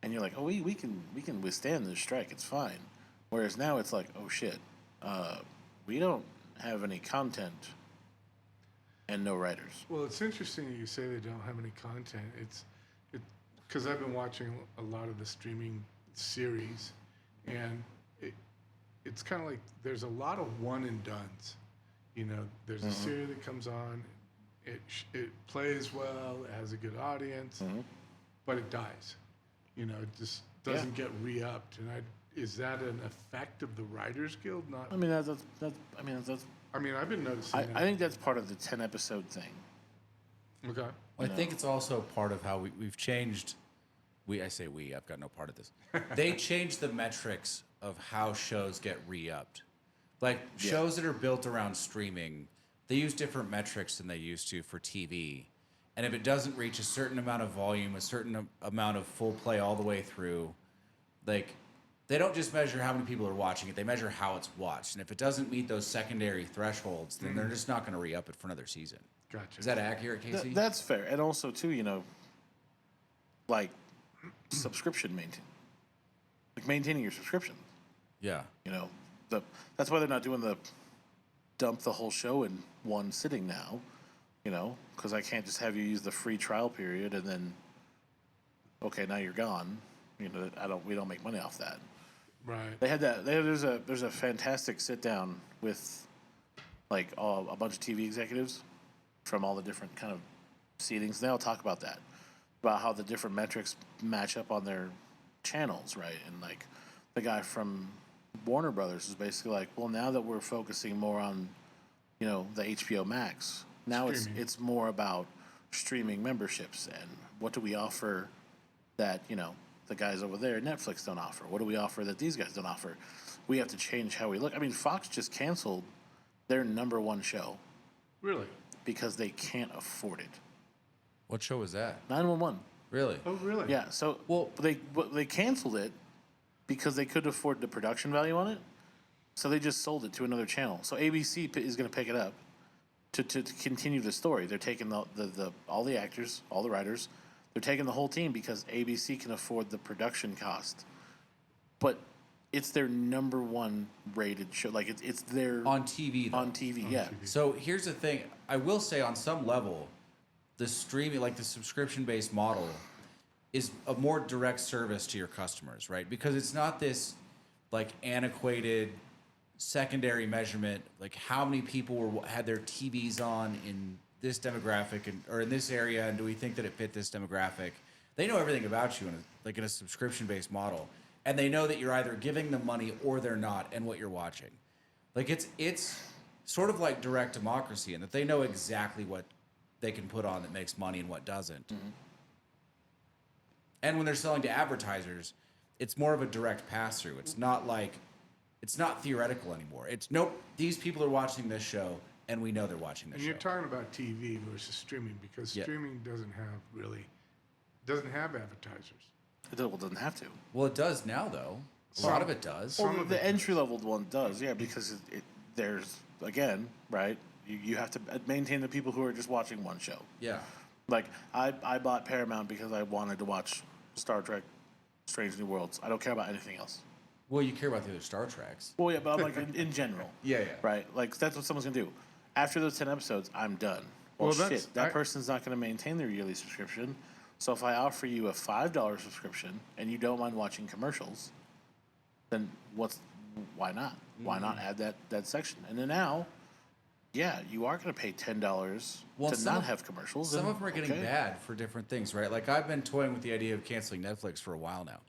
And you're like, oh, we can withstand this strike. It's fine. Whereas now it's like, oh shit, we don't have any content and no writers. Well, it's interesting that you say they don't have any content. because I've been watching a lot of the streaming series, and it's kind of like there's a lot of one and dones. You know, there's a series that comes on, it plays well, it has a good audience, but it dies. You know, it just doesn't get re-upped. And is that an effect of the Writers Guild? Not. I mean, that's I mean, I've been noticing I that. think that's part of the 10 episode thing. Okay. Well, I think it's also part of how we've changed. I say we. I've got no part of this. They changed the metrics of how shows get re-upped. Like shows that are built around streaming, they use different metrics than they used to for TV. And if it doesn't reach a certain amount of volume, a certain amount of full play all the way through, like they don't just measure how many people are watching it, they measure how it's watched. And if it doesn't meet those secondary thresholds, then they're just not going to re-up it for another season. Gotcha. Is that accurate, Casey? That's fair. And also, too, you know, like subscription maintaining your subscription. Yeah. You know, that's why they're not doing the dump the whole show in one sitting now. You know, because I can't just have you use the free trial period and then, okay, now you're gone. You know, we don't make money off that. Right. They had that. There's a fantastic sit down with like a bunch of TV executives from all the different kind of seatings. They'll talk about that, about how the different metrics match up on their channels, right? And like the guy from Warner Brothers is basically like, well, now that we're focusing more on, you know, the HBO Max, now Streaming. it's more about streaming memberships and what do we offer that, you know, the guys over there at Netflix don't offer? What do we offer that these guys don't offer? We have to change how we look. I mean, Fox just canceled their number 1 show Really? because they can't afford it. What show was that? 911. Really? Oh, really? Yeah, so Well- they canceled it because they couldn't afford the production value on it. So they just sold it to another channel. So ABC is going to pick it up to continue the story. They're taking the all the actors, all the writers. They're taking the whole team because ABC can afford the production cost. But it's their number 1 rated show. Like it's their On TV, though. on TV. Yeah. So here's the thing. I will say on some level, the streaming, like the subscription-based model, is a more direct service to your customers, right? Because it's not this like antiquated secondary measurement, like how many people had their TVs on in this demographic or in this area, and do we think that it fit this demographic? They know everything about you in a subscription-based model, and they know that you're either giving them money or they're not, and what you're watching. Like it's sort of like direct democracy, in that they know exactly what they can put on that makes money and what doesn't. And when they're selling to advertisers, it's more of a direct pass-through. It's not theoretical anymore. It's nope, these people are watching this show, and we know they're watching this And show. you're talking about TV versus streaming because Yeah. streaming doesn't have advertisers. It doesn't have to. Well, it does now, though. A lot of it does. Some Well, of the it entry level one does, yeah, because there's again, right? You have to maintain the people who are just watching one show. Yeah. Like I bought Paramount because I wanted to watch Star Trek, Strange New Worlds. I don't care about anything else. Well, you care about the other Star Treks. Well, yeah, but I'm like in general. Yeah, yeah. Right? Like that's what someone's gonna do. After those 10 episodes, I'm done. Well, Well, that's- shit, that person's not gonna maintain their yearly subscription. So if I offer you a $5 subscription and you don't mind watching commercials, then why not? Why not add that section? And then now, yeah, you are gonna pay $10 Well, to some not of- have commercials. Some and- of them are getting okay. bad for different things, right? Like I've been toying with the idea of canceling Netflix for a while now,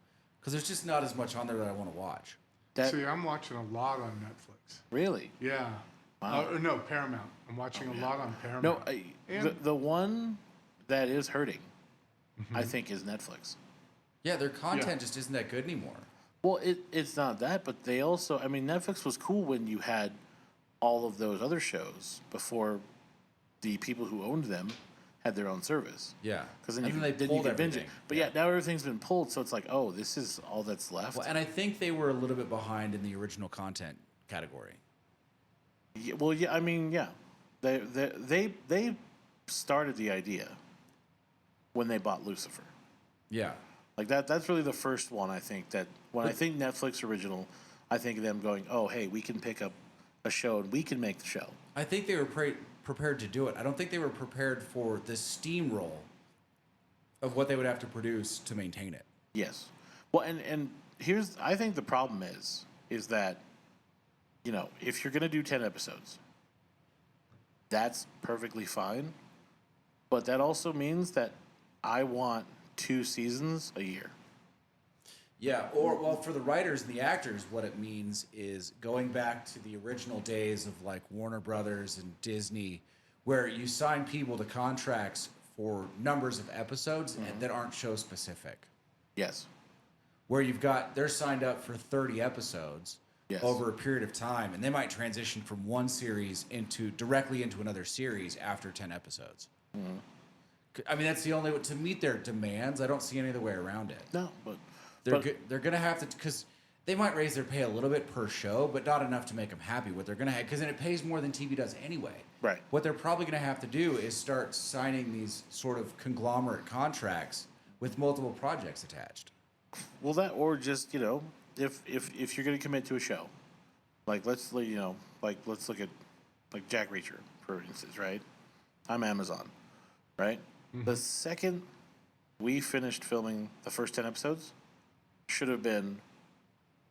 because there's just not as much on there that I want to watch. That See, I'm watching a lot on Netflix. really? Yeah. Wow. No, Paramount. I'm watching a lot on Paramount. No, And- the one that is hurting, Mm-hmm. I think, is Netflix. Yeah, their content Yeah. just isn't that good anymore. Well, it's not that, but they also, I mean, Netflix was cool when you had all of those other shows before the people who owned them had their own service. Yeah. Because then And you then could, they then you pulled could binge it. everything. But yeah, now everything's been pulled, so it's like, oh, this is all that's left. Well, and I think they were a little bit behind in the original content category. Yeah, well, yeah, I mean, yeah, they started the idea when they bought Lucifer. Yeah. Like that's really the first one I think that when I think Netflix original, I think of them going, oh hey, we can pick up a show and we can make the show. I think they were prepared to do it. I don't think they were prepared for the steamroll of what they would have to produce to maintain it. Yes. Well, and here's, I think the problem is that, you know, if you're going to do 10 episodes, that's perfectly fine. But that also means that I want 2 seasons a year. Yeah, or well, for the writers and the actors, what it means is going back to the original days of like Warner Brothers and Disney, where you sign people to contracts for numbers of episodes and that aren't show specific. Yes. Where they're signed up for 30 episodes Yes. over a period of time, and they might transition from one series directly into another series after 10 episodes. I mean, that's the only way to meet their demands. I don't see any other way around it. No, but They're going to have to, because they might raise their pay a little bit per show, but not enough to make them happy. What they're going to have, because then it pays more than TV does anyway. Right. What they're probably going to have to do is start signing these sort of conglomerate contracts with multiple projects attached. well, that or just, you know, if you're going to commit to a show, like let's look at like Jack Reacher, for instance, right? I'm Amazon, right? The second we finished filming the first 10 episodes, should have been,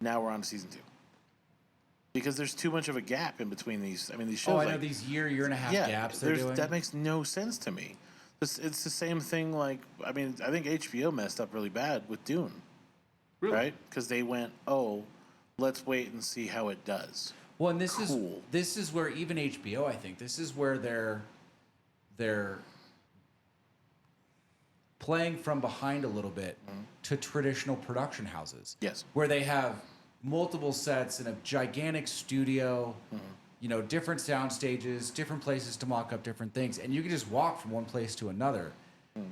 now we're on to season 2. Because there's too much of a gap in between these. I mean, these shows. Oh, I know these year and a half gaps they're doing. That makes no sense to me. It's the same thing. Like, I mean, I think HBO messed up really bad with Dune, Really? right? Because they went, oh, let's wait and see how it does. Well, and Cool. this is where even HBO, I think, this is where they're playing from behind a little bit to traditional production houses. Yes. Where they have multiple sets in a gigantic studio, you know, different sound stages, different places to mock up different things, and you can just walk from one place to another.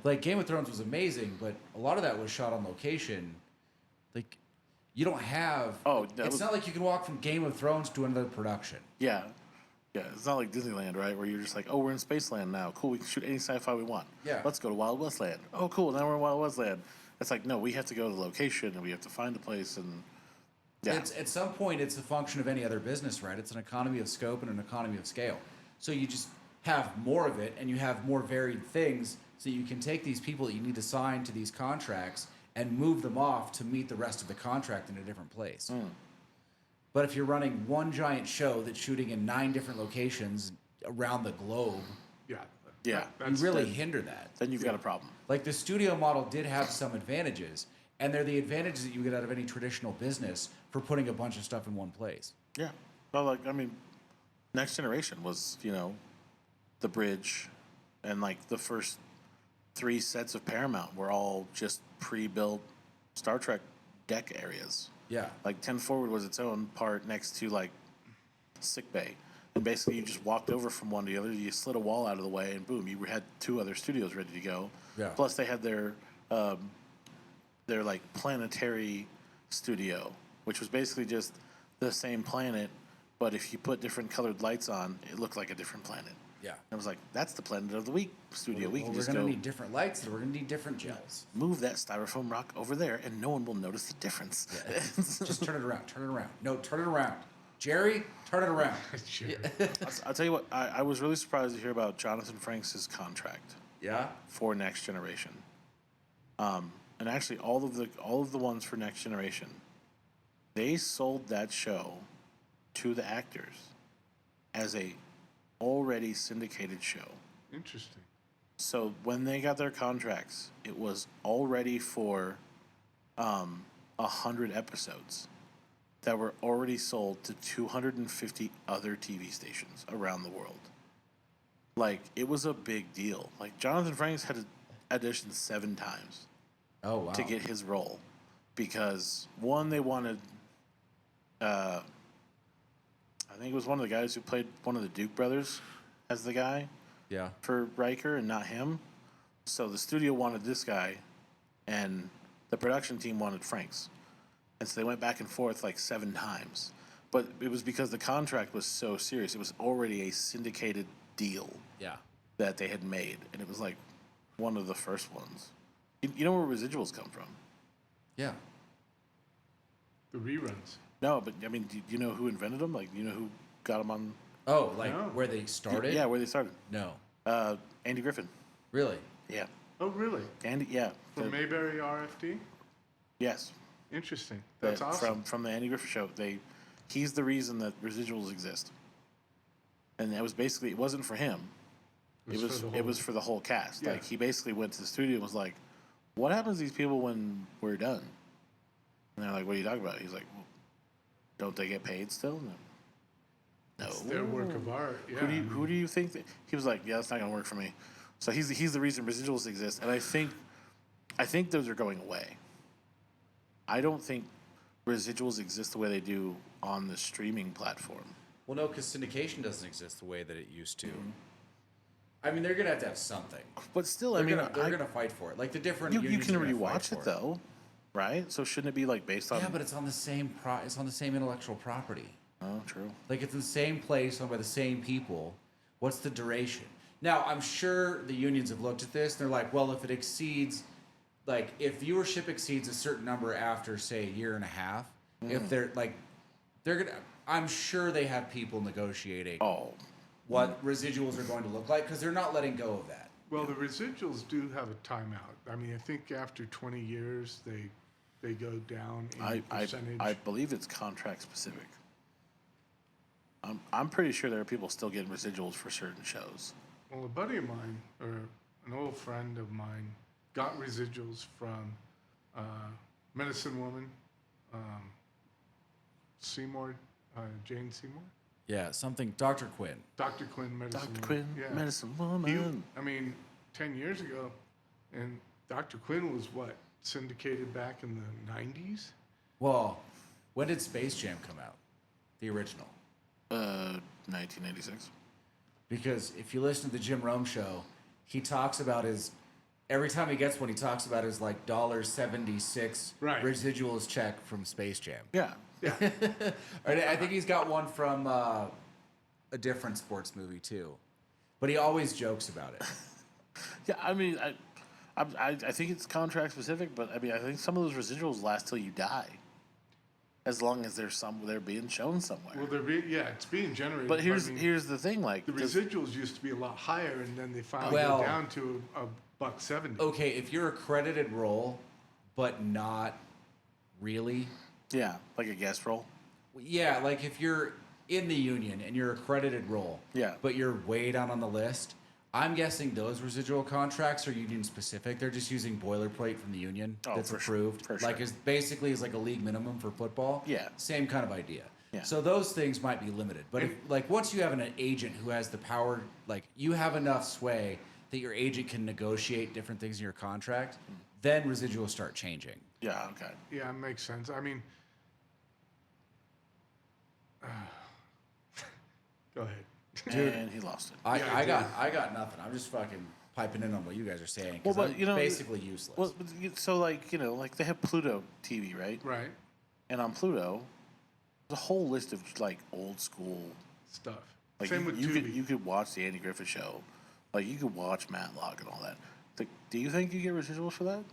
Like Game of Thrones was amazing, but a lot of that was shot on location. Like, you don't have. Oh, that it's was- not like you can walk from Game of Thrones to another production. Yeah. Yeah, it's not like Disneyland, right? Where you're just like, oh, we're in Spaceland now. Cool, we can shoot any sci-fi we want. Yeah. Let's go to Wild West Land. Oh, cool, now we're in Wild West Land. It's like, no, we have to go to the location and we have to find a place and yeah. It's, at some point, it's a function of any other business, right? It's an economy of scope and an economy of scale. So you just have more of it and you have more varied things so you can take these people that you need to sign to these contracts and move them off to meet the rest of the contract in a different place. But if you're running one giant show that's shooting in 9 different locations around the globe, Yeah. Yeah. you really hinder that. Then you've got a problem. Like the studio model did have some advantages, and they're the advantages that you get out of any traditional business for putting a bunch of stuff in one place. Yeah. Well, like, I mean, Next Generation was, you know, the bridge, and like the first 3 sets of Paramount were all just pre-built Star Trek deck areas. Yeah. Like 10 Forward was its own part next to like sick bay. And basically you just walked over from one to the other, you slid a wall out of the way, and boom, you had 2 other studios ready to go. Yeah. Plus they had their like planetary studio, which was basically just the same planet, but if you put different colored lights on, it looked like a different planet. Yeah. I was like, that's the Planet of the Week studio. We Well, can we're just going to go need different lights, and we're going to need different gels. move that styrofoam rock over there, and no one will notice the difference. Just turn it around. Turn it around. No, turn it around. Jerry, turn it around. Sure. I'll tell you what, I was really surprised to hear about Jonathan Frakes' contract Yeah? for Next Generation. And actually, all of the ones for Next Generation, they sold that show to the actors as a already syndicated show. Interesting. So when they got their contracts, it was already for 100 episodes that were already sold to 250 other TV stations around the world. Like, it was a big deal. Like, Jonathan Frakes had auditioned 7 times Oh, wow. to get his role because, one, they wanted, I think it was one of the guys who played one of the Duke brothers as the guy Yeah. for Riker and not him. So the studio wanted this guy, and the production team wanted Franks. And so they went back and forth like 7 times. But it was because the contract was so serious. It was already a syndicated deal Yeah. that they had made. And it was like one of the first ones. You know where residuals come from? Yeah. The reruns. No, but I mean, do you know who invented them? Like, you know who got them on? Oh, like No. where they started? Yeah, where they started. No. Andy Griffin. Really? Yeah. Oh, really? Andy, yeah. From Mayberry RFD? Yes. Interesting. That's awesome. From the Andy Griffith Show. He's the reason that residuals exist. And that was basically, it wasn't for him. It was for the whole cast. Yeah. Like, he basically went to the studio and was like, what happens to these people when we're done? And they're like, what are you talking about? He's like, well, don't they get paid still? No. It's their work of art. Yeah. Who do you think that he was like, yeah, that's not gonna work for me. So he's the reason residuals exist, and I think those are going away. I don't think residuals exist the way they do on the streaming platform. Well, no, because syndication doesn't exist the way that it used to. I mean, they're gonna have to have something. But still, They're I mean, gonna fight for it. Like the different you unions can are gonna fight rewatch for it though, right? So shouldn't it be like based on? Yeah, but it's on the same it's on the same intellectual property. Oh, true. Like it's in the same place, owned by the same people. What's the duration? Now, I'm sure the unions have looked at this. And they're like, well, if it exceeds, like, if viewership exceeds a certain number after, say, a year and a half, if they're like, they're gonna. I'm sure they have people negotiating what residuals are going to look like because they're not letting go of that. Well, the residuals do have a timeout. I mean, I think after 20 years, they go down in percentage. I believe it's contract specific. I'm pretty sure there are people still getting residuals for certain shows. Well, a buddy of mine, or an old friend of mine, got residuals from Medicine Woman, Seymour, Jane Seymour. Yeah, something. Dr. Quinn. Dr. Quinn, Medicine Woman. Dr. Quinn, Yeah. Medicine Woman. I mean, 10 years ago, and Dr. Quinn was what? Syndicated back in the 90s? Well, when did Space Jam come out? The original. 1996. Because if you listen to the Jim Rome show, he talks about his every time he gets one, he talks about his like $1.76 Right. residuals check from Space Jam. Yeah. Yeah. I think he's got one from a different sports movie too, but he always jokes about it. Yeah, I mean, I think it's contract specific, but I mean, I think some of those residuals last till you die, as long as they're being shown somewhere. Well, it's being generated. But I here's mean, the thing, like the residuals used to be a lot higher, and then they finally Well- go down to $1.70. Okay, if you're a credited role, but not really, yeah, like a guest role. yeah, like if you're in the union and you're a credited role, Yeah. but you're way down on the list, I'm guessing those residual contracts are union specific. They're just using boilerplate from the union Oh, that's for sure, approved. for Like sure. is basically is like a league minimum for football. Yeah. Same kind of idea. Yeah. So those things might be limited. But if, like once you have an agent who has the power, like you have enough sway that your agent can negotiate different things in your contract, then residuals start changing. Yeah, okay. Yeah, it makes sense. I mean, go ahead. And he lost it. I, Yeah, I I got nothing. I'm just fucking piping in on what you guys are saying. Well, 'cause but, I'm you know, basically useless. Well, so like like they have Pluto TV, right? Right. And on Pluto, there's a whole list of like old school. Stuff. Like Same with you Tubi. could watch the Andy Griffith Show, like you could watch Matlock and all that. Like, do you think you get residuals for that?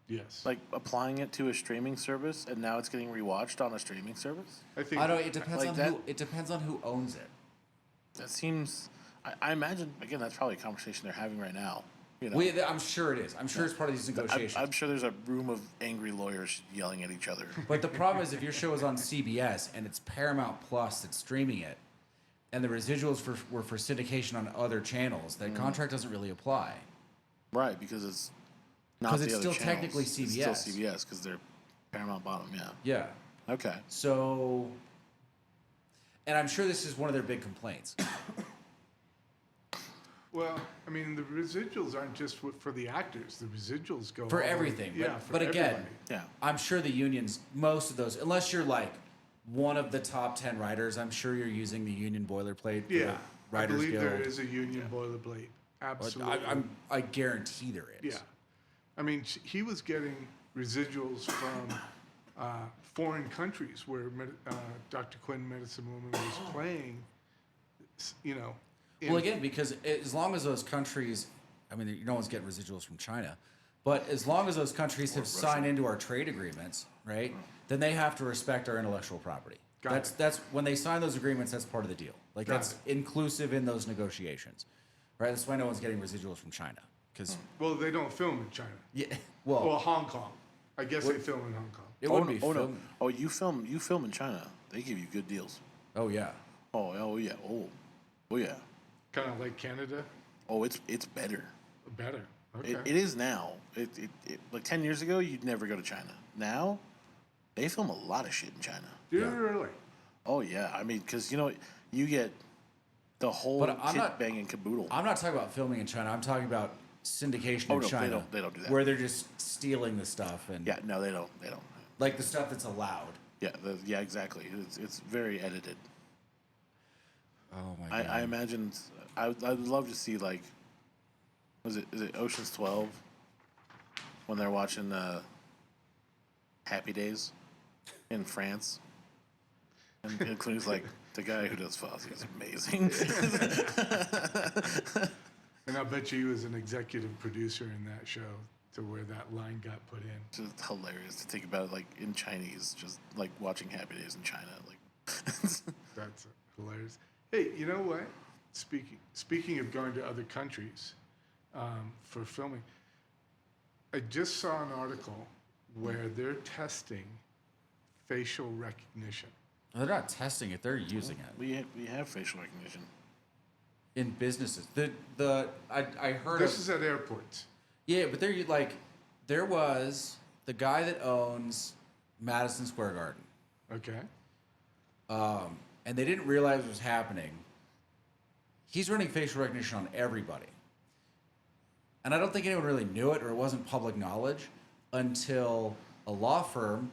Yes. Like applying it to a streaming service, and now it's getting rewatched on a streaming service. I think I don't. It depends Like on that- who. It depends on who owns it. That seems. I imagine again that's probably a conversation they're having right now. I'm sure it is. I'm sure it's part of these negotiations. I'm sure there's a room of angry lawyers yelling at each other. But the problem is, if your show is on CBS and it's Paramount Plus that's streaming it, and the residuals were for syndication on other channels, that contract doesn't really apply. Right, because it's not 'Cause the it's other still channels. technically It's still CBS. CBS because they're Paramount bottom. Yeah. Yeah. Okay. So, and I'm sure this is one of their big complaints. Well, I mean, the residuals aren't just for the actors. The residuals go For all- everything, Yeah, but- for but again, everybody. Yeah. I'm sure the unions, most of those, unless you're like one of the top 10 writers, I'm sure you're using the union boilerplate. For Yeah, the I Writers believe Guild. there is a union boilerplate. But Absolutely. I guarantee there is. Yeah. I mean, he was getting residuals from foreign countries where Dr. Quinn, Medicine Woman, was playing, Well, again, because as long as those countries, I mean, no one's getting residuals from China, but as long as those countries have signed into our trade agreements, right, then they have to respect our intellectual property. Got it. That's when they sign those agreements. That's part of the deal. Like Got that's it. inclusive in those negotiations, right? That's why no one's getting residuals from China. because Well, they don't film in China. yeah, Well, well, Hong Kong. I guess they film in Hong Kong. it Oh, wouldn't no, be oh, no. filmed. Oh, you film in China. They give you good deals. Oh yeah, Oh yeah. Oh yeah. Kind of like Canada. Oh, it's better. Better. Okay. It is now. Like 10 years ago, you'd never go to China. Now, they film a lot of shit in China. Do you really? Oh yeah, I mean, because you get the whole But I'm kit not- banging caboodle. I'm not talking about filming in China. I'm talking about syndication Oh, in no, they China. don't do that. Where they're just stealing the stuff and Yeah, no, they don't. like the stuff that's allowed. Yeah, yeah, exactly. It's very edited. Oh my god. I imagine. I'd love to see like, is it Ocean's 12 when they're watching Happy Days in France, and Clooney's like, the guy who does Fozzie is amazing. And I bet you he was an executive producer in that show to where that line got put in. Just hilarious to think about it, like in Chinese, just like watching Happy Days in China. Like, That's hilarious. Hey, you know what? Speaking of going to other countries for filming, I just saw an article where they're testing facial recognition. They're not testing it; they're using it we have facial recognition. in businesses. I heard This of, is at airports. yeah, but there was the guy that owns Madison Square Garden, Okay. and they didn't realize it was happening. He's running facial recognition on everybody, and I don't think anyone really knew it or it wasn't public knowledge until a law firm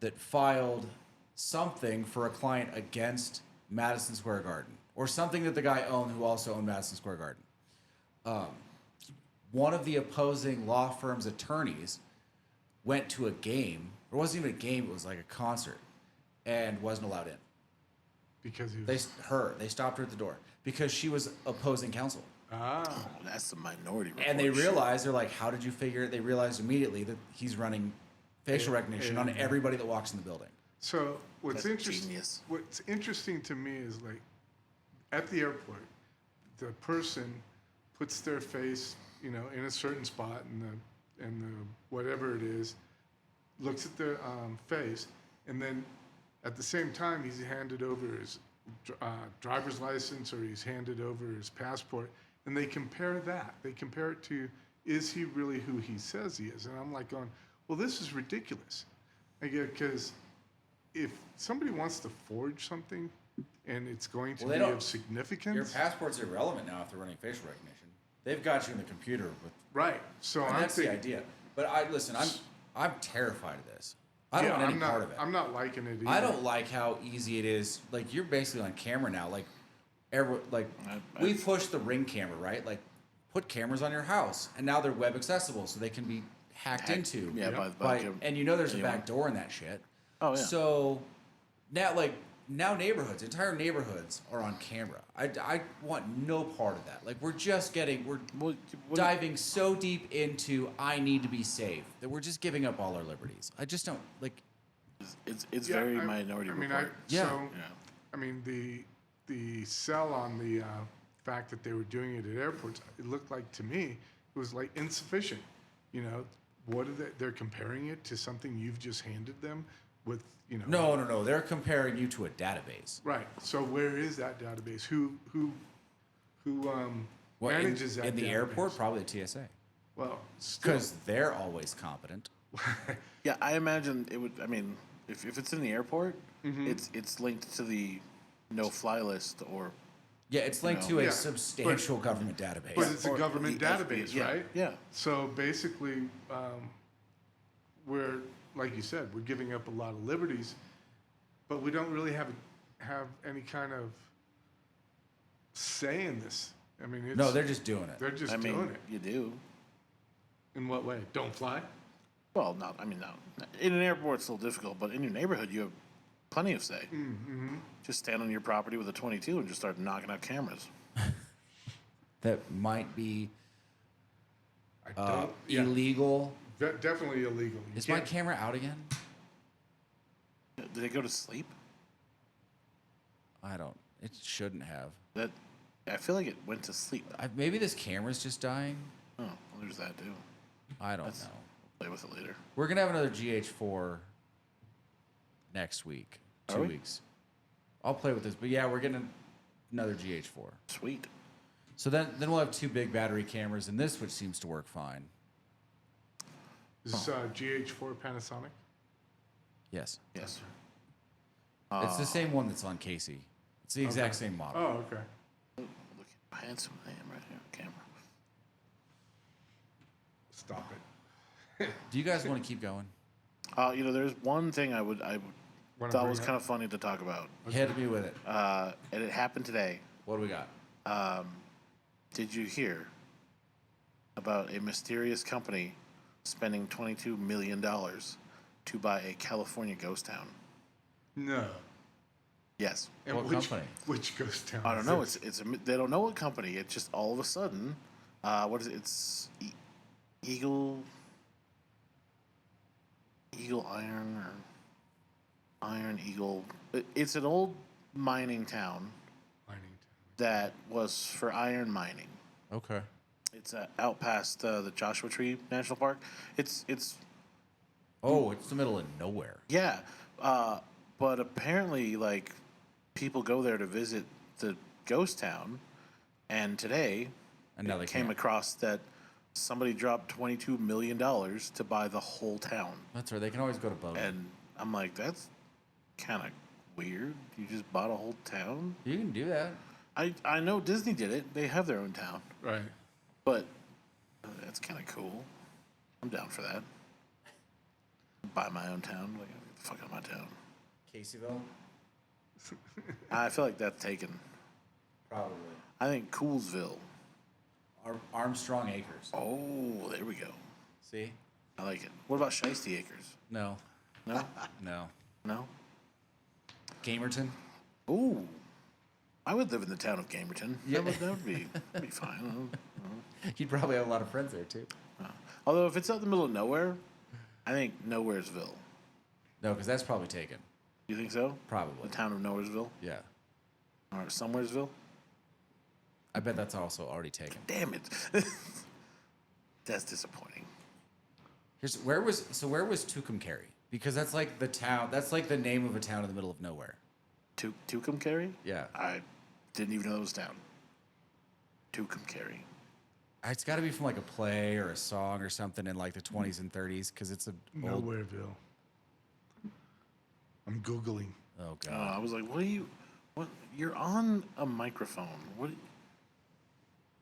that filed something for a client against Madison Square Garden or something that the guy owned who also owned Madison Square Garden. One of the opposing law firm's attorneys went to a game. It wasn't even a game, it was like a concert, and wasn't allowed in. Because he was. They stopped her at the door because she was opposing counsel. Oh, that's the minority report. And they shit. realized, they're like, how did you figure it? They realized immediately that he's running facial recognition on everybody that walks in the building. So what's That's interesting? genius. What's interesting to me is like, at the airport, the person puts their face, in a certain spot, and the whatever it is, looks at their face, and then at the same time he's handed over his driver's license or he's handed over his passport, and they compare that. They compare it to, is he really who he says he is? And I'm like going, well, this is ridiculous. Because if somebody wants to forge something and it's going to Well, they be don't- of significance, Your passport's irrelevant now if they're running facial recognition. They've got you in the computer with. right? So And I'm that's the thinking, idea. But I'm terrified of this. I don't want any I'm not, part of it. I'm not liking it either. I don't like how easy it is. Like you're basically on camera now. Like, we I've- push the Ring camera, right? Like, put cameras on your house, and now they're web accessible, so they can be hacked into. Yeah, Yep. by And there's a anyone. back door in that shit. Oh, yeah. So now neighborhoods, entire neighborhoods are on camera. I want no part of that. Like we're Well, diving so deep into I need to be safe that we're just giving up all our liberties. I just don't like. it's Yeah, very minority report. Yeah. So, Yeah. I mean, the sell on the fact that they were doing it at airports, it looked like to me it was like insufficient. What are they're comparing it to something you've just handed them with, No. They're comparing you to a database. Right. So where is that database? Who What, manages that in the database? airport? Probably the TSA, Well, still, because they're always competent. Yeah, I imagine it would. I mean, if it's in the airport, Mm-hmm. it's linked to the no-fly list or. Yeah, it's linked No. to a Yeah, substantial government database. but it's a or government the database, yeah, right? Yeah. So basically, we're, like you said, we're giving up a lot of liberties, but we don't really have any kind of say in this. I mean, it's, No, they're just doing it. they're just I mean, doing it. you do. In what way? Don't fly? Well, not. I mean, no. In an airport, it's a little difficult, but in your neighborhood, you have plenty of say. Mm-hmm. Just stand on your property with a 22 and just start knocking out cameras. That might be I don't. illegal. Definitely illegal. You Is my can't- camera out again? Did they go to sleep? I don't. It shouldn't have. That I feel like it went to sleep. Maybe this camera's just dying. Oh, well, there's that too. I don't That's- know. Play with it later. We're gonna have another GH4 next week. Are 2 we? weeks. I'll play with this, but yeah, we're getting another GH4. Sweet. So then we'll have 2 big battery cameras in this, which seems to work fine. Is this GH4 Panasonic? Yes, Yes. it's the same one that's on Casey. It's the exact same model. Oh, okay. Look how handsome I am right here on camera. Stop it. Do you guys want to keep going? There's one thing I Wanna thought bring was up? kind of funny to talk about. Hit me with it. And it happened today. What do we got? Did you hear about a mysterious company spending $22 million to buy a California ghost town? No. Yes. And What company? Which ghost town? I don't is know. this? They don't know what company. It's just all of a sudden, what is it? It's Eagle Iron or Iron Eagle. It's an old mining town Mining that was for iron mining. Okay. It's out past the Joshua Tree National Park. It's Oh, it's the middle of nowhere. yeah, but apparently like people go there to visit the ghost town, and today And now they came can't. across that somebody dropped $22 million to buy the whole town, That's right. They can always go to Bowie. and I'm like, that's kind of weird. You just bought a whole town. You can do that. I know Disney did it. They have their own town, Right. but that's kind of cool. I'm down for that. Buy my own town. Like, get the fuck out of my town. Caseyville? I feel like that's taken. Probably. I think Coolsville. Armstrong Acres. Oh, there we go. See? I like it. What about Shiesty Acres? No. No? No. No? Gamerton? Ooh. I would live in the town of Gamerton. Yeah. That would be fine. You'd probably have a lot of friends there, too. Although, if it's out in the middle of nowhere, I think Nowheresville. No, because that's probably taken. You think so? Probably. The town of Nowheresville? Yeah. Or Somewheresville? I bet that's also already taken. Damn it. That's disappointing. Where was Tucumcari? Because that's like the town. That's like the name of a town in the middle of nowhere. Tucumcari? Yeah. I didn't even know it was down. Tucumcari. It's got to be from like a play or a song or something in like the 20s and 30s because it's a old. Nowhereville. I'm Googling. Oh I god. was like, what? You're on a microphone. What?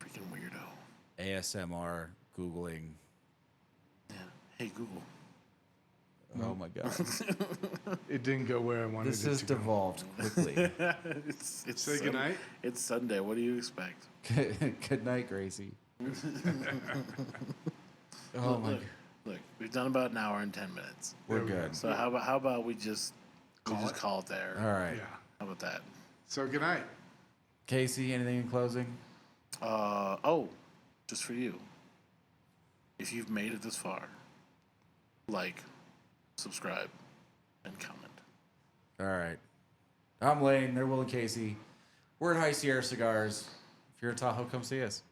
Freaking weirdo. ASMR googling. Yeah. Hey, Google. Oh my god. It didn't go where I wanted This it has to go. devolved quickly. It's Say goodnight. It's Sunday. What do you expect? Good night, Gracie. Oh my. Look, we've done about an hour and 10 minutes. We're There we go. good. So how about we just call it there? All right. Yeah. How about that? So good night. Casey, anything in closing? Just for you. If you've made it this far, like, subscribe, and comment. All right. I'm Lane. They're Will and Casey. We're at High Sierra Cigars. If you're in Tahoe, come see us.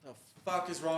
The fuck is wrong?